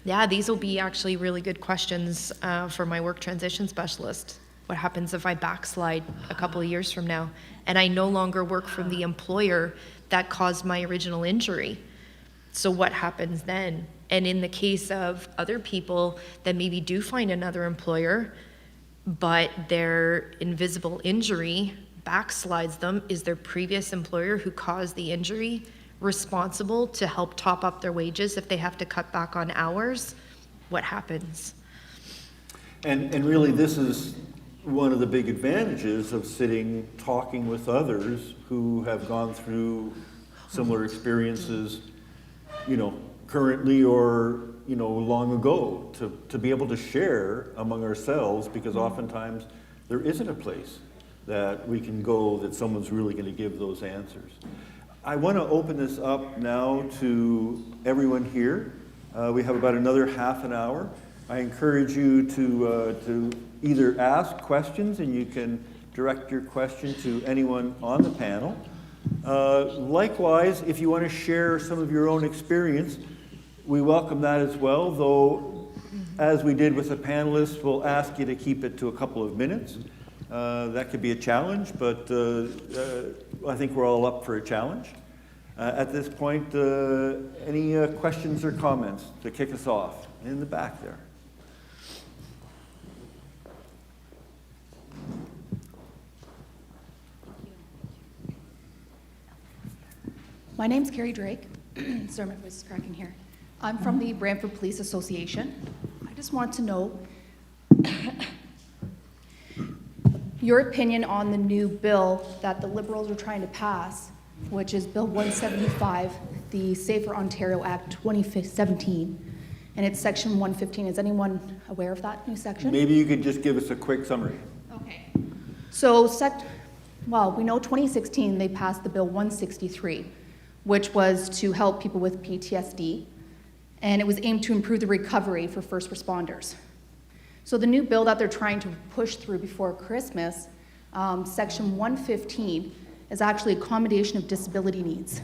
C: yeah, these will be actually really good questions for my work transition specialist. What happens if I backslide a couple of years from now and I no longer work from the employer that caused my original injury? So what happens then? And in the case of other people that maybe do find another employer, but their invisible injury backslides them, is their previous employer who caused the injury responsible to help top up their wages if they have to cut back on hours? What happens?
A: And really, this is one of the big advantages of sitting, talking with others who have gone through similar experiences, you know, currently or, you know, long ago, to be able to share among ourselves, because oftentimes there isn't a place that we can go that someone's really going to give those answers. I want to open this up now to everyone here. We have about another half an hour. I encourage you to either ask questions, and you can direct your question to anyone on the panel. Likewise, if you want to share some of your own experience, we welcome that as well, though, as we did with the panelists, we'll ask you to keep it to a couple of minutes. That could be a challenge, but I think we're all up for a challenge. At this point, any questions or comments to kick us off? In the back there.
H: My name's Carrie Drake. Sorry, my voice is cracking here. I'm from the Brantford Police Association. I just want to know your opinion on the new bill that the Liberals are trying to pass, which is Bill 175, the Safer Ontario Act 2017, and it's Section 115. Is anyone aware of that new section?
A: Maybe you could just give us a quick summary.
H: Okay. So, we know 2016 they passed the Bill 163, which was to help people with PTSD, and it was aimed to improve the recovery for first responders. So the new bill that they're trying to push through before Christmas, Section 115, is actually accommodation of disability needs.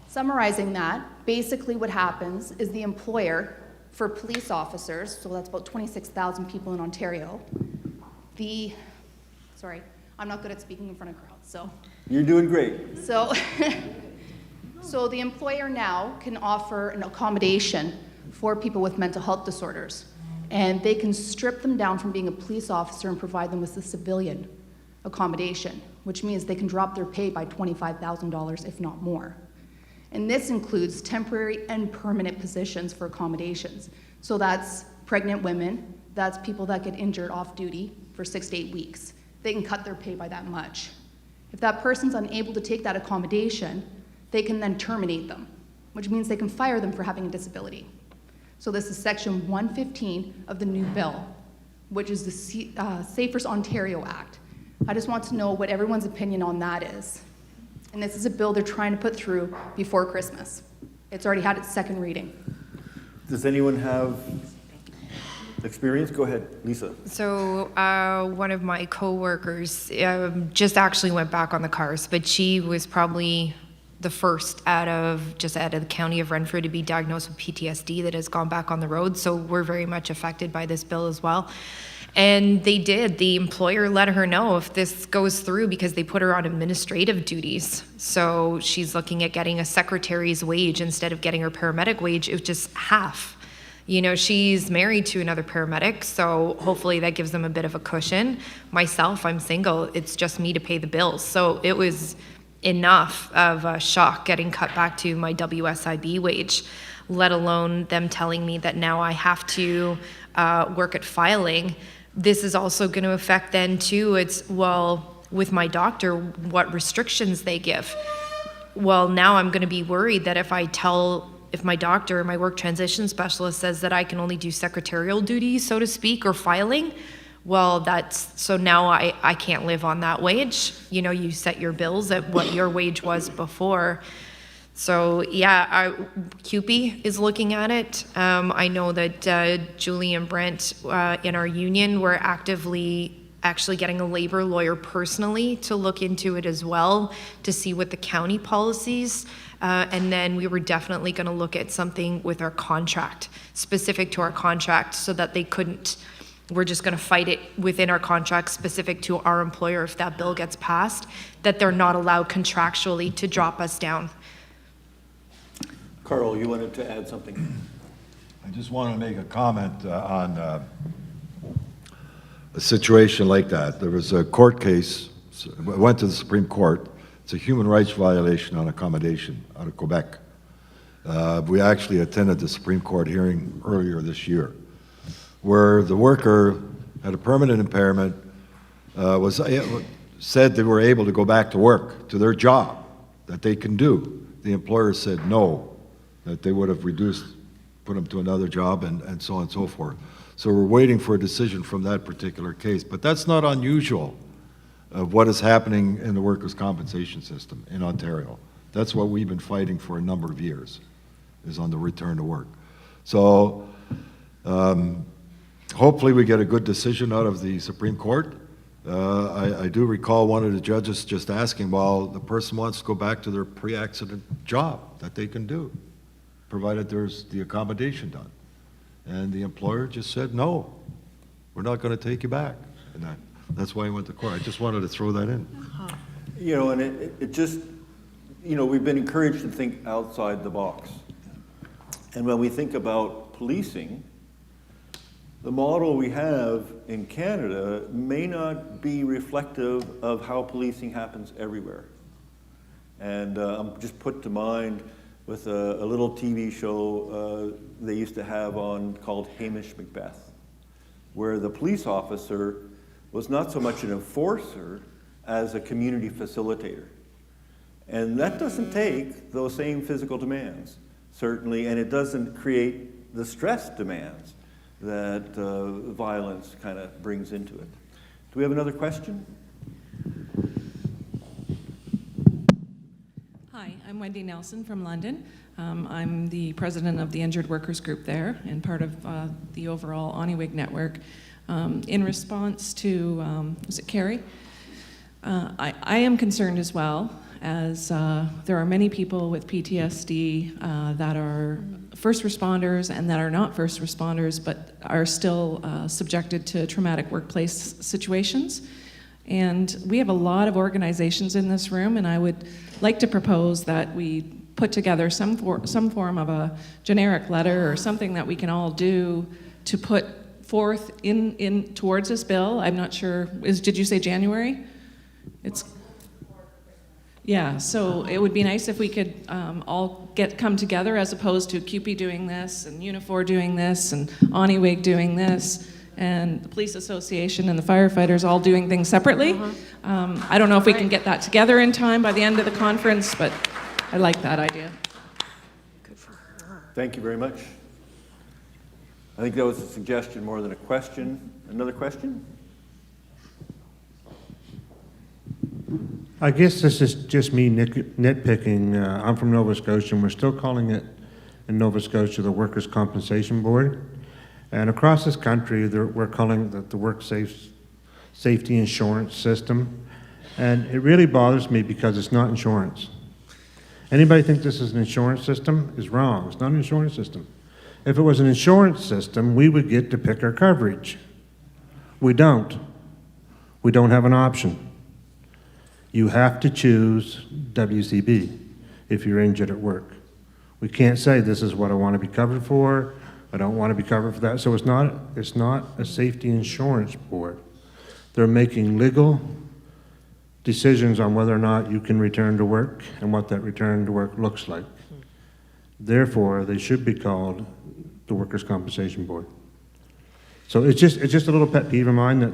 H: Summarizing that, basically what happens is the employer for police officers, so that's about 26,000 people in Ontario, sorry, I'm not good at speaking in front of crowds, so.
A: You're doing great.
H: So the employer now can offer an accommodation for people with mental health disorders, and they can strip them down from being a police officer and provide them with a civilian accommodation, which means they can drop their pay by $25,000, if not more. And this includes temporary and permanent positions for accommodations. So that's pregnant women, that's people that get injured off duty for 6 to 8 weeks. They can cut their pay by that much. If that person's unable to take that accommodation, they can then terminate them, which means they can fire them for having a disability. So this is section 115 of the new bill, which is the Safer Ontario Act. I just want to know what everyone's opinion on that is. And this is a bill they're trying to put through before Christmas. It's already had its second reading.
A: Does anyone have experience? Go ahead, Lisa.
C: So one of my coworkers just actually went back on the cars, but she was probably the first out of the county of Renfrew to be diagnosed with PTSD that has gone back on the road. So we're very much affected by this bill as well. And the employer let her know if this goes through because they put her on administrative duties. So she's looking at getting a secretary's wage instead of getting her paramedic wage. It was just half. You know, she's married to another paramedic, so hopefully that gives them a bit of a cushion. Myself, I'm single. It's just me to pay the bills. So it was enough of a shock getting cut back to my WSIB wage, let alone them telling me that now I have to work at filing. This is also going to affect then too, with my doctor, what restrictions they give. Well, now I'm going to be worried that if my doctor, my work transition specialist says that I can only do secretarial duties, so to speak, or filing, well, so now I can't live on that wage. You know, you set your bills at what your wage was before. So yeah, CUPE is looking at it. I know that Julie and Brent in our union were actively actually getting a labor lawyer personally to look into it as well, to see what the county policies, and then we were definitely going to look at something with our contract, specific to our contract, so that we're just going to fight it within our contract specific to our employer if that bill gets passed, that they're not allowed contractually to drop us down.
A: Carl, you wanted to add something?
F: I just want to make a comment on a situation like that. There was a court case, it went to the Supreme Court. It's a human rights violation on accommodation out of Quebec. We actually attended the Supreme Court hearing earlier this year, where the worker had a permanent impairment, said they were able to go back to work, to their job, that they can do. The employer said no, that they would have put them to another job, and so on and so forth. So we're waiting for a decision from that particular case. But that's not unusual of what is happening in the workers' compensation system in Ontario. That's what we've been fighting for a number of years, is on the return to work. So hopefully we get a good decision out of the Supreme Court. I do recall one of the judges just asking, well, the person wants to go back to their pre-accident job that they can do, provided there's the accommodation done. And the employer just said, no, we're not going to take you back. And that's why I went to court. I just wanted to throw that in.
A: You know, and it just, you know, we've been encouraged to think outside the box. And when we think about policing, the model we have in Canada may not be reflective of how policing happens everywhere. And I'm just put to mind with a little TV show they used to have on called Hamish Macbeth, where the police officer was not so much an enforcer as a community facilitator. And that doesn't take those same physical demands, certainly, and it doesn't create the stress demands that violence kind of brings into it. Do we have another question?
I: Hi, I'm Wendy Nelson from London. I'm the president of the Injured Workers Group there and part of the overall ONIWIG network. In response to, was it Carrie? I am concerned as well, as there are many people with PTSD that are first responders and that are not first responders, but are still subjected to traumatic workplace situations. And we have a lot of organizations in this room, and I would like to propose that we put together some form of a generic letter or something that we can all do to put forth in towards this bill. I'm not sure, did you say January? It's, yeah, so it would be nice if we could all come together as opposed to CUPE doing this and Unifor doing this and Oniwig doing this and the police association and the firefighters all doing things separately. I don't know if we can get that together in time by the end of the conference, but I like that idea.
A: Thank you very much. I think that was a suggestion more than a question. Another question?
J: I guess this is just me nitpicking. I'm from Nova Scotia, and we're still calling it in Nova Scotia the Workers' Compensation Board. And across this country, we're calling it the Work Safety Insurance System. And it really bothers me because it's not insurance. Anybody think this is an insurance system is wrong. It's not an insurance system. If it was an insurance system, we would get to pick our coverage. We don't. We don't have an option. You have to choose WCB if you're injured at work. We can't say this is what I want to be covered for. I don't want to be covered for that. So it's not a safety insurance board. They're making legal decisions on whether or not you can return to work and what that return to work looks like. Therefore, they should be called the Workers' Compensation Board. So it's just a little pet peeve of mine that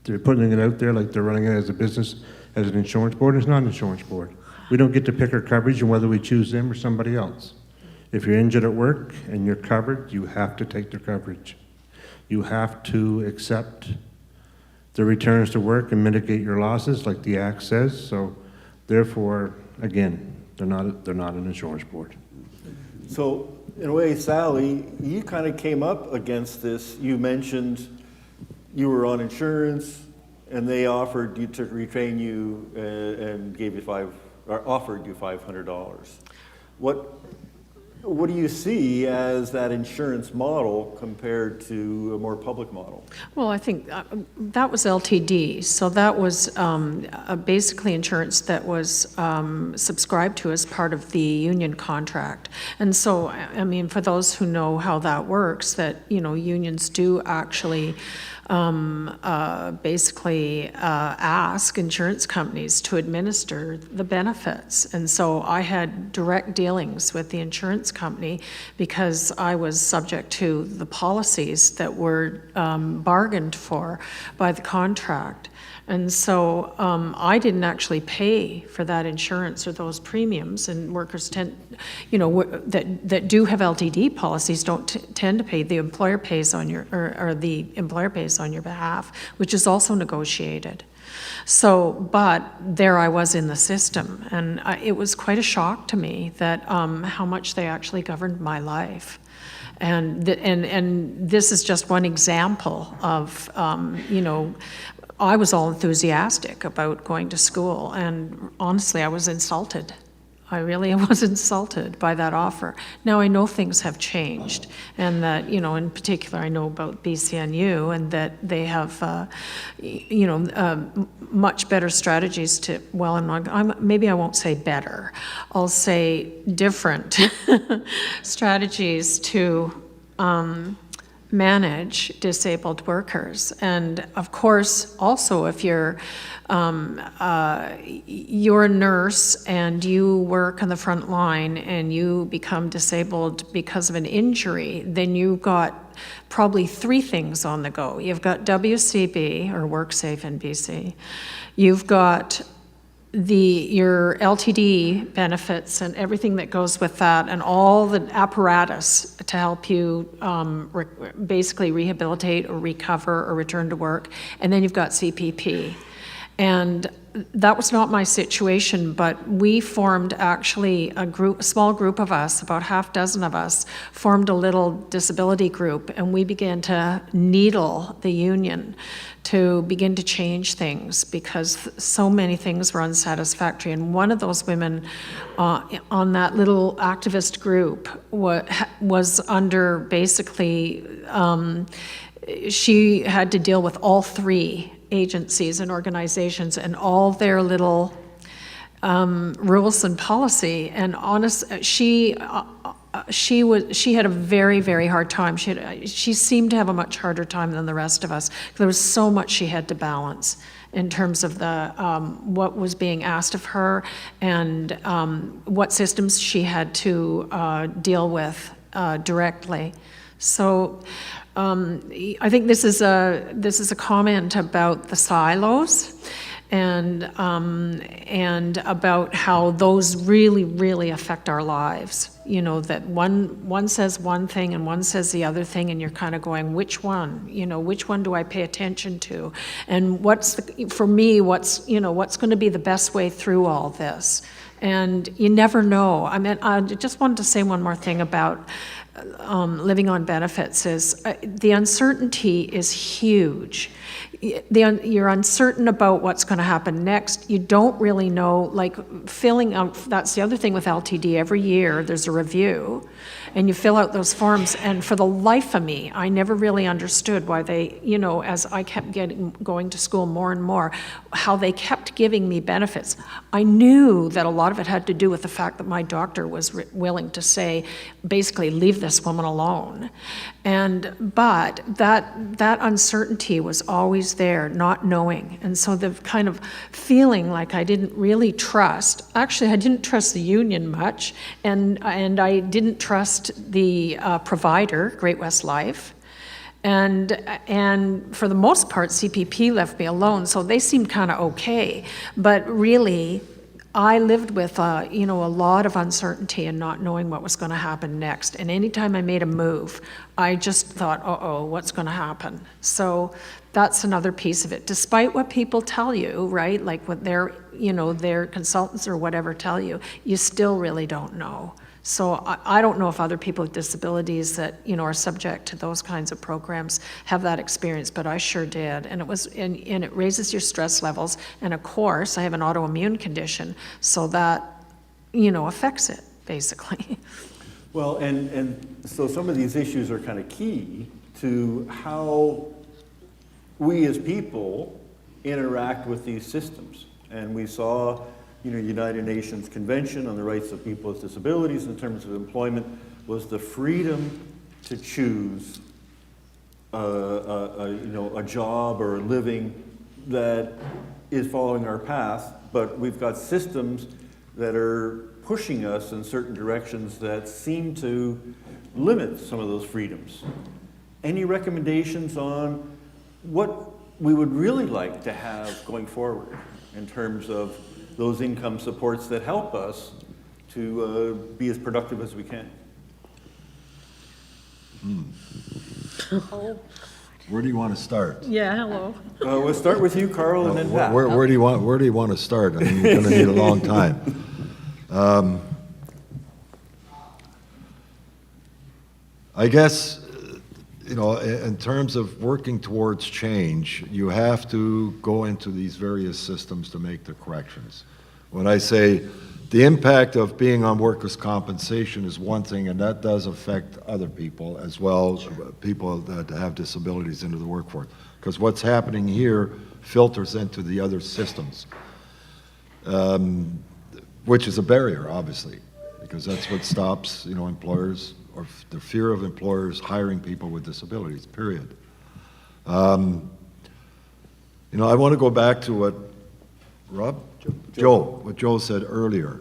J: they're putting it out there like they're running it as a business, as an insurance board. It's not an insurance board. We don't get to pick our coverage and whether we choose them or somebody else. If you're injured at work and you're covered, you have to take their coverage. You have to accept the returns to work and mitigate your losses like the Act says. So therefore, again, they're not an insurance board.
A: So in a way, Sally, you kind of came up against this. You mentioned you were on insurance and they offered you to retrain you and gave you offered you $500. What do you see as that insurance model compared to a more public model?
D: Well, I think that was LTD, so that was basically insurance that was subscribed to as part of the union contract. And so, I mean, for those who know how that works, that, you know, unions do actually basically ask insurance companies to administer the benefits. And so I had direct dealings with the insurance company because I was subject to the policies that were bargained for by the contract. And so I didn't actually pay for that insurance or those premiums, and workers tend, you know, that do have LTD policies don't tend to pay. The employer pays on your, or the employer pays on your behalf, which is also negotiated. So, but there I was in the system, and it was quite a shock to me that how much they actually governed my life. And this is just one example of, you know, I was all enthusiastic about going to school, and honestly, I was insulted. I really was insulted by that offer. Now I know things have changed, and that, you know, in particular, I know about BCNU, and that they have, you know, much better strategies to, well, maybe I won't say better, I'll say different strategies to manage disabled workers. And of course, also if you're a nurse and you work on the front line and you become disabled because of an injury, then you've got probably three things on the go. You've got WCB, or WorkSafe in BC. You've got your LTD benefits and everything that goes with that, and all the apparatus to help you basically rehabilitate or recover or return to work. And then you've got CPP. And that was not my situation, but we formed actually a small group of us, about half dozen of us, formed a little disability group, and we began to needle the union to begin to change things because so many things were unsatisfactory. And one of those women on that little activist group was under basically, she had to deal with all three agencies and organizations and all their little rules and policy. And she had a very, very hard time. She seemed to have a much harder time than the rest of us. There was so much she had to balance. in terms of the what was being asked of her and what systems she had to deal with directly. So I think this is a comment about the silos and about how those really affect our lives. You know, that one says one thing and one says the other thing, and you're kind of going, which one? You know, which one do I pay attention to? And for me, what's going to be the best way through all this? And you never know. I mean, I just wanted to say one more thing about living on benefits is the uncertainty is huge. You're uncertain about what's going to happen next. You don't really know, like filling out, that's the other thing with LTD. Every year there's a review and you fill out those forms, and for the life of me, I never really understood why they, you know, as I kept going to school more and more, how they kept giving me benefits. I knew that a lot of it had to do with the fact that my doctor was willing to say, basically, leave this woman alone. But that uncertainty was always there, not knowing. And so the kind of feeling like I didn't really trust, actually I didn't trust the union much, and I didn't trust the provider, Great West Life. And for the most part, CPP left me alone, so they seemed kind of okay. But really, I lived with a lot of uncertainty and not knowing what was going to happen next. And anytime I made a move, I just thought, uh-oh, what's going to happen? So that's another piece of it. Despite what people tell you, right, like what their consultants or whatever tell you, you still really don't know. So I don't know if other people with disabilities that, you know, are subject to those kinds of programs have that experience, but I sure did. And it raises your stress levels. And of course, I have an autoimmune condition, so that, you know, affects it, basically.
A: Well, and so some of these issues are kind of key to how we as people interact with these systems. And we saw, you know, United Nations Convention on the Rights of People with Disabilities in terms of employment was the freedom to choose a job or a living that is following our path, but we've got systems that are pushing us in certain directions that seem to limit some of those freedoms. Any recommendations on what we would really like to have going forward in terms of those income supports that help us to be as productive as we can?
F: Where do you want to start?
D: Yeah, hello.
A: We'll start with you, Carl, and then Pat.
F: Where do you want to start? I mean, you're going to need a long time. I guess, you know, in terms of working towards change, you have to go into these various systems to make the corrections. When I say the impact of being on workers' compensation is one thing, and that does affect other people as well, people that have disabilities into the workforce. Because what's happening here filters into the other systems, which is a barrier, obviously, because that's what stops, you know, employers, or the fear of employers hiring people with disabilities, period. You know, I want to go back to what what Joe said earlier.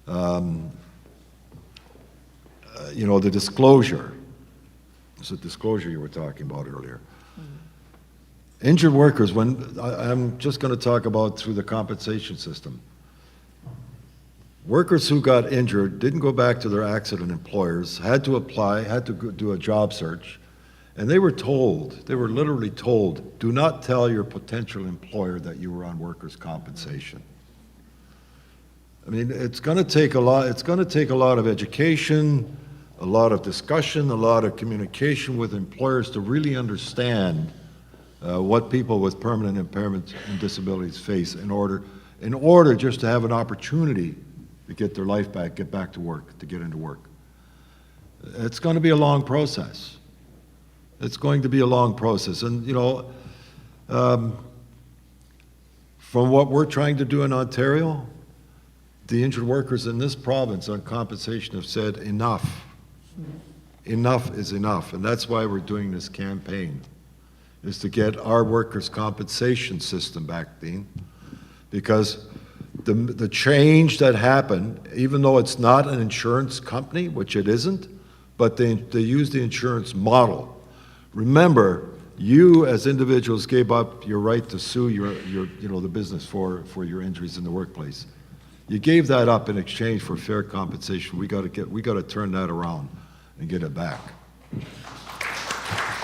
F: You know, the disclosure. It's a disclosure you were talking about earlier. Injured workers, I'm just going to talk about through the compensation system. Workers who got injured didn't go back to their accident employers, had to apply, had to do a job search, and they were literally told, do not tell your potential employer that you were on workers' compensation. I mean, it's going to take a lot of education, a lot of discussion, a lot of communication with employers to really understand what people with permanent impairments and disabilities face in order just to have an opportunity to get their life back, get back to work, to get into work. It's going to be a long process. It's going to be a long process. And, you know, from what we're trying to do in Ontario, the injured workers in this province on compensation have said enough. Enough is enough. And that's why we're doing this campaign. is to get our workers' compensation system back, Dean, because the change that happened, even though it's not an insurance company, which it isn't, but they use the insurance model. Remember, you as individuals gave up your right to sue the business for your injuries in the workplace. You gave that up in exchange for fair compensation. We got to turn that around and get it back.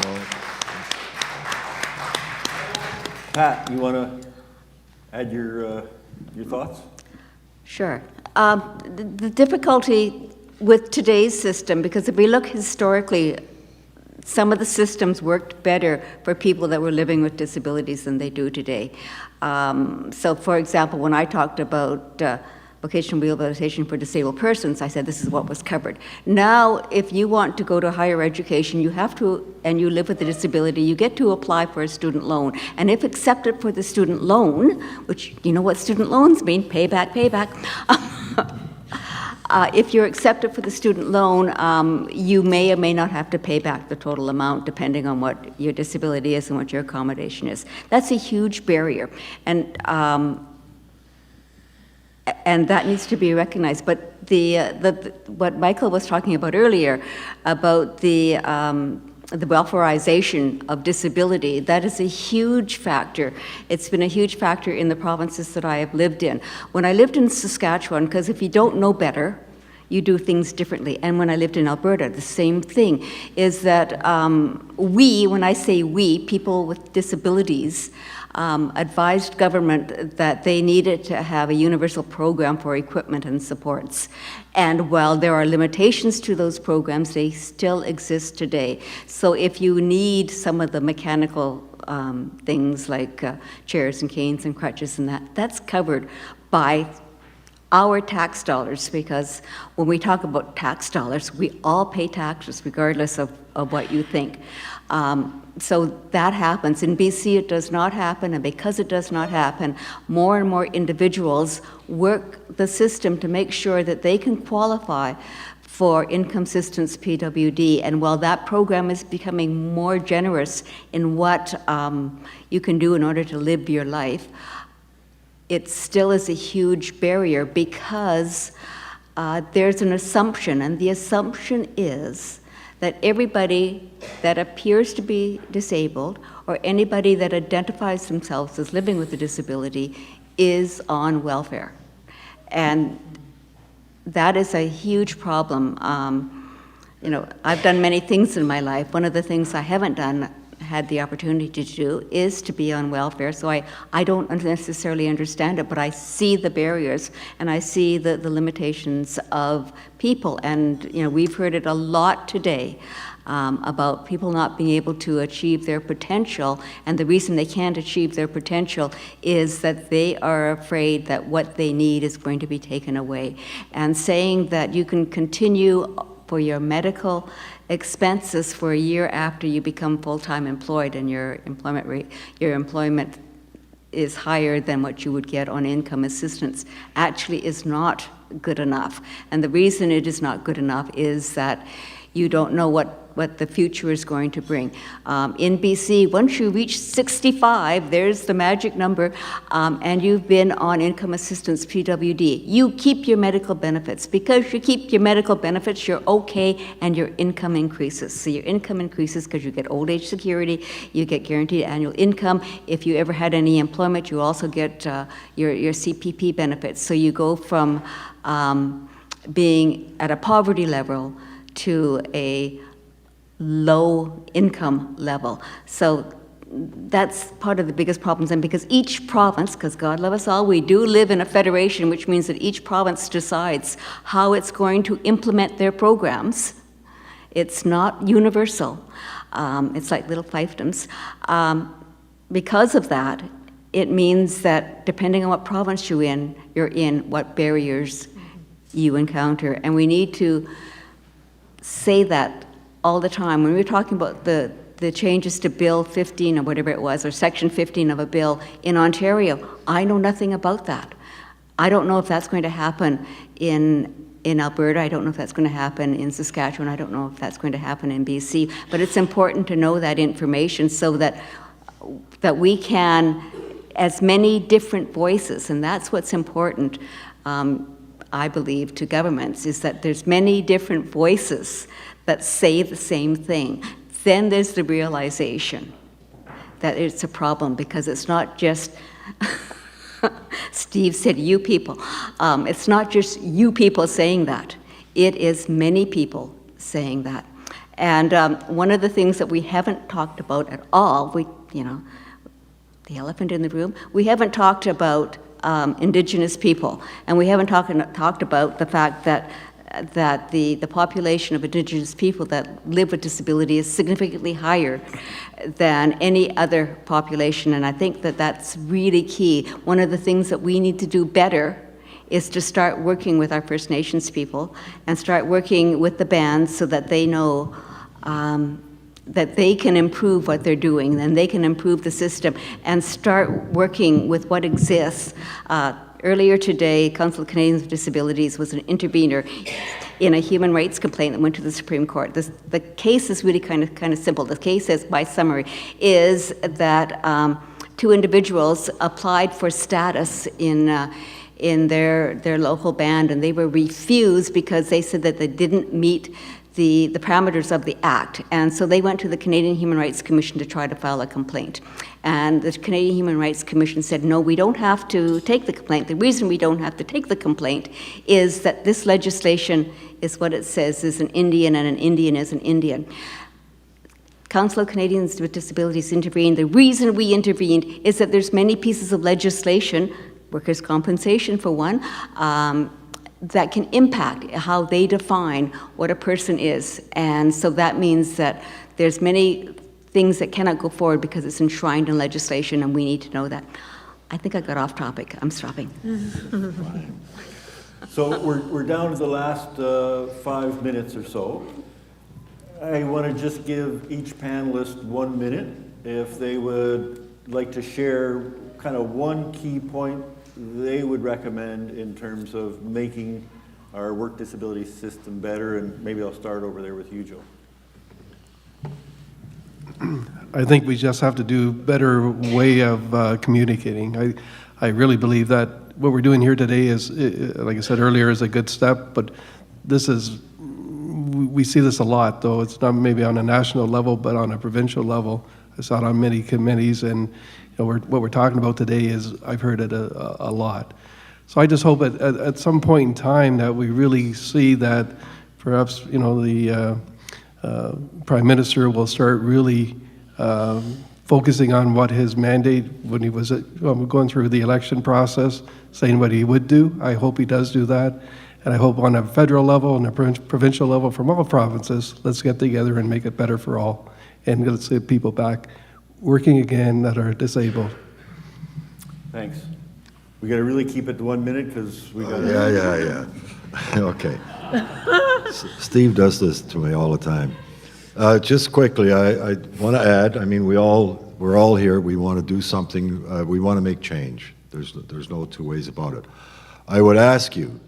F: So,
A: Pat, you want to add your thoughts?
E: Sure. The difficulty with today's system, because if we look historically, some of the systems worked better for people that were living with disabilities than they do today. So, for example, when I talked about vocational rehabilitation for disabled persons, I said this is what was covered. Now, if you want to go to higher education, you have to, and you live with a disability, you get to apply for a student loan. And if accepted for the student loan, which you know what student loans mean, payback. If you're accepted for the student loan, you may or may not have to pay back the total amount depending on what your disability is and what your accommodation is. That's a huge barrier. And that needs to be recognized. But what Michael was talking about earlier, about the welfareization of disability, that is a huge factor. It's been a huge factor in the provinces that I have lived in. When I lived in Saskatchewan, because if you don't know better, you do things differently. And when I lived in Alberta, the same thing, is that when I say we, people with disabilities, advised government that they needed to have a universal program for equipment and supports. And while there are limitations to those programs, they still exist today. So if you need some of the mechanical things like chairs and canes and crutches and that's covered by our tax dollars, because when we talk about tax dollars, we all pay taxes regardless of what you think. So that happens. In BC, it does not happen, and because it does not happen, more and more individuals work the system to make sure that they can qualify for income assistance PWD. And while that program is becoming more generous in what you can do in order to live your life, it still is a huge barrier because there's an assumption, and the assumption is that everybody that appears to be disabled or anybody that identifies themselves as living with a disability is on welfare. And that is a huge problem. I've done many things in my life. One of the things I haven't had the opportunity to do is to be on welfare, so I don't necessarily understand it, but I see the barriers and I see the limitations of people. And we've heard it a lot today about people not being able to achieve their potential, and the reason they can't achieve their potential is that they are afraid that what they need is going to be taken away. And saying that you can continue for your medical expenses for a year after you become full-time employed and your employment is higher than what you would get on income assistance actually is not good enough. And the reason it is not good enough is that you don't know what the future is going to bring. In BC, once you reach 65, there's the magic number, and you've been on income assistance PWD. You keep your medical benefits. Because you keep your medical benefits, you're okay, and your income increases. So your income increases because you get old age security, you get guaranteed annual income. If you ever had any employment, you also get your CPP benefits. So you go from being at a poverty level to a low income level. So that's part of the biggest problems. And because each province, because God love us all, we do live in a federation, which means that each province decides how it's going to implement their programs. It's not universal. It's like little fiefdoms. Because of that, it means that depending on what province you're in, what barriers you encounter. And we need to say that all the time. When we're talking about the changes to Bill 15 or whatever it was, or Section 15 of a bill in Ontario, I know nothing about that. I don't know if that's going to happen in Alberta. I don't know if that's going to happen in Saskatchewan. I don't know if that's going to happen in BC. But it's important to know that information so that we can, as many different voices, and that's what's important, I believe, to governments, is that there's many different voices that say the same thing. Then there's the realization that it's a problem, because it's not just, Steve said you people, it's not just you people saying that. It is many people saying that. And one of the things that we haven't talked about at all, the elephant in the room, we haven't talked about Indigenous people, and we haven't talked about the fact that the population of Indigenous people that live with disability is significantly higher than any other population, and I think that that's really key. One of the things that we need to do better is to start working with our First Nations people and start working with the bands so that they know that they can improve what they're doing, and they can improve the system, and start working with what exists. Earlier today, Council of Canadians with Disabilities was an intervener in a human rights complaint that went to the Supreme Court. The case is really kind of simple. The case is, by summary, is that two individuals applied for status in their local band, and they were refused because they said that they didn't meet the parameters of the Act. And so they went to the Canadian Human Rights Commission to try to file a complaint. And the Canadian Human Rights Commission said, no, we don't have to take the complaint. The reason we don't have to take the complaint is that this legislation is what it says, is an Indian, and an Indian is an Indian. Council of Canadians with Disabilities intervened. The reason we intervened is that there's many pieces of legislation, workers' compensation for one, that can impact how they define what a person is. And so that means that there's many things that cannot go forward because it's enshrined in legislation, and we need to know that. I think I got off topic. I'm stopping.
A: So we're down to the last 5 minutes or so. I want to just give each panelist 1 minute if they would like to share kind of one key point they would recommend in terms of making our work disability system better, and maybe I'll start over there with you, Joe.
G: I think we just have to do a better way of communicating. I really believe that what we're doing here today is, like I said earlier, is a good step, but we see this a lot, though it's not maybe on a national level, but on a provincial level. I saw it on many committees, and what we're talking about today is, I've heard it a lot. So I just hope at some point in time that we really see that perhaps, the Prime Minister will start really focusing on what his mandate, when he was going through the election process, saying what he would do. I hope he does do that. And I hope on a federal level and a provincial level from all provinces, let's get together and make it better for all. And let's get people back working again that are disabled.
A: Thanks. We got to really keep it to 1 minute because we got.
F: Yeah. Okay. Steve does this to me all the time. Just quickly, I want to add. I mean, we're all here. We want to do something. We want to make change. There's no two ways about it. I would ask you.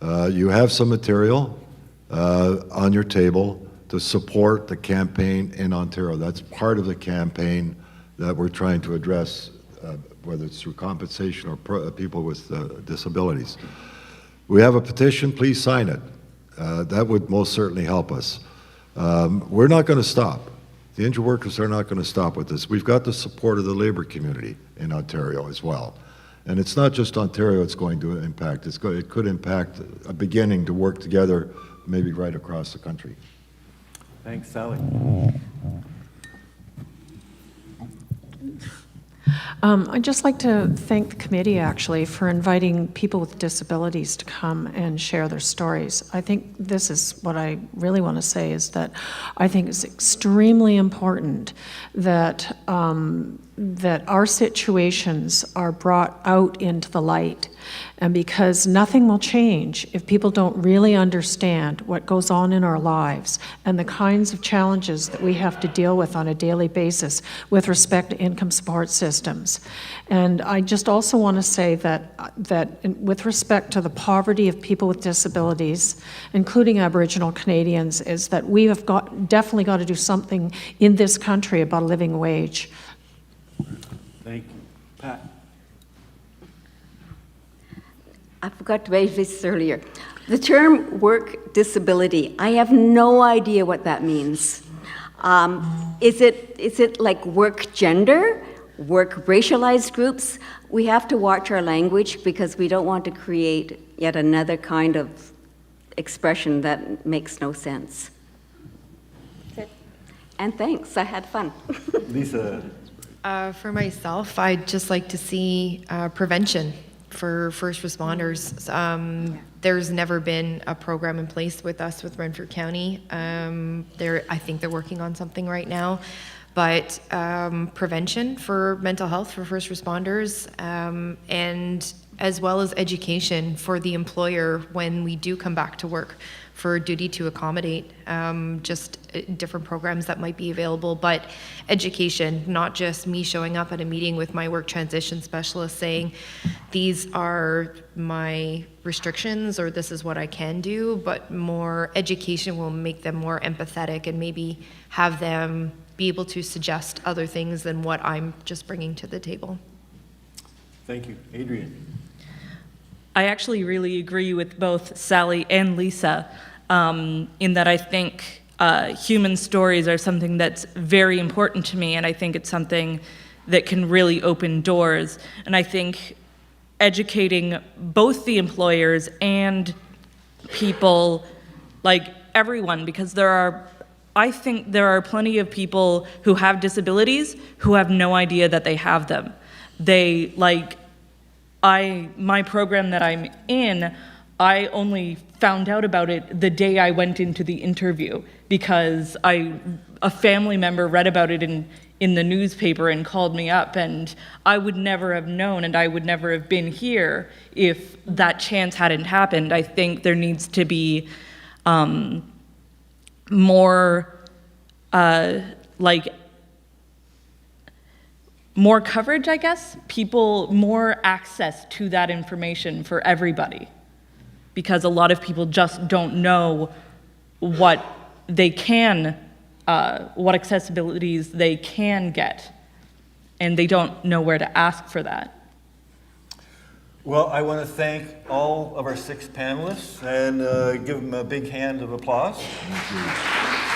F: You have some material on your table to support the campaign in Ontario. That's part of the campaign that we're trying to address, whether it's through compensation or people with disabilities. We have a petition, please sign it. That would most certainly help us. We're not going to stop. The injured workers are not going to stop with this. We've got the support of the labor community in Ontario as well. And it's not just Ontario it's going to impact. It could impact a beginning to work together, maybe right across the country.
A: Thanks, Sally.
D: I'd just like to thank the committee, actually, for inviting people with disabilities to come and share their stories. I think this is what I really want to say, is that I think it's extremely important that that our situations are brought out into the light. And because nothing will change if people don't really understand what goes on in our lives and the kinds of challenges that we have to deal with on a daily basis with respect to income support systems. And I just also want to say that with respect to the poverty of people with disabilities, including Aboriginal Canadians, is that we have definitely got to do something in this country about a living wage.
A: Thank you. Pat?
E: I forgot to raise this earlier. The term work disability, I have no idea what that means. Is it like work gender, work racialized groups? We have to watch our language because we don't want to create yet another kind of expression that makes no sense. That's it. And thanks, I had fun.
A: Lisa?
C: For myself, I'd just like to see prevention for first responders. There's never been a program in place with us with Renfrew County. I think they're working on something right now. But prevention for mental health for first responders, and as well as education for the employer when we do come back to work, for duty to accommodate, just different programs that might be available, but education, not just me showing up at a meeting with my work transition specialist saying, these are my restrictions or this is what I can do, but more education will make them more empathetic and maybe have them be able to suggest other things than what I'm just bringing to the table.
A: Thank you. Adrian?
B: I actually really agree with both Sally and Lisa in that I think human stories are something that's very important to me, and I think it's something that can really open doors. And I think educating both the employers and people, like everyone, because I think there are plenty of people who have disabilities who have no idea that they have them. My program that I'm in, I only found out about it the day I went into the interview because a family member read about it in the newspaper and called me up, and I would never have known and I would never have been here if that chance hadn't happened. I think there needs to be more more coverage, I guess, more access to that information for everybody, because a lot of people just don't know what accessibilities they can get, and they don't know where to ask for that.
A: Well, I want to thank all of our 6 panelists and give them a big hand of applause. Thank you.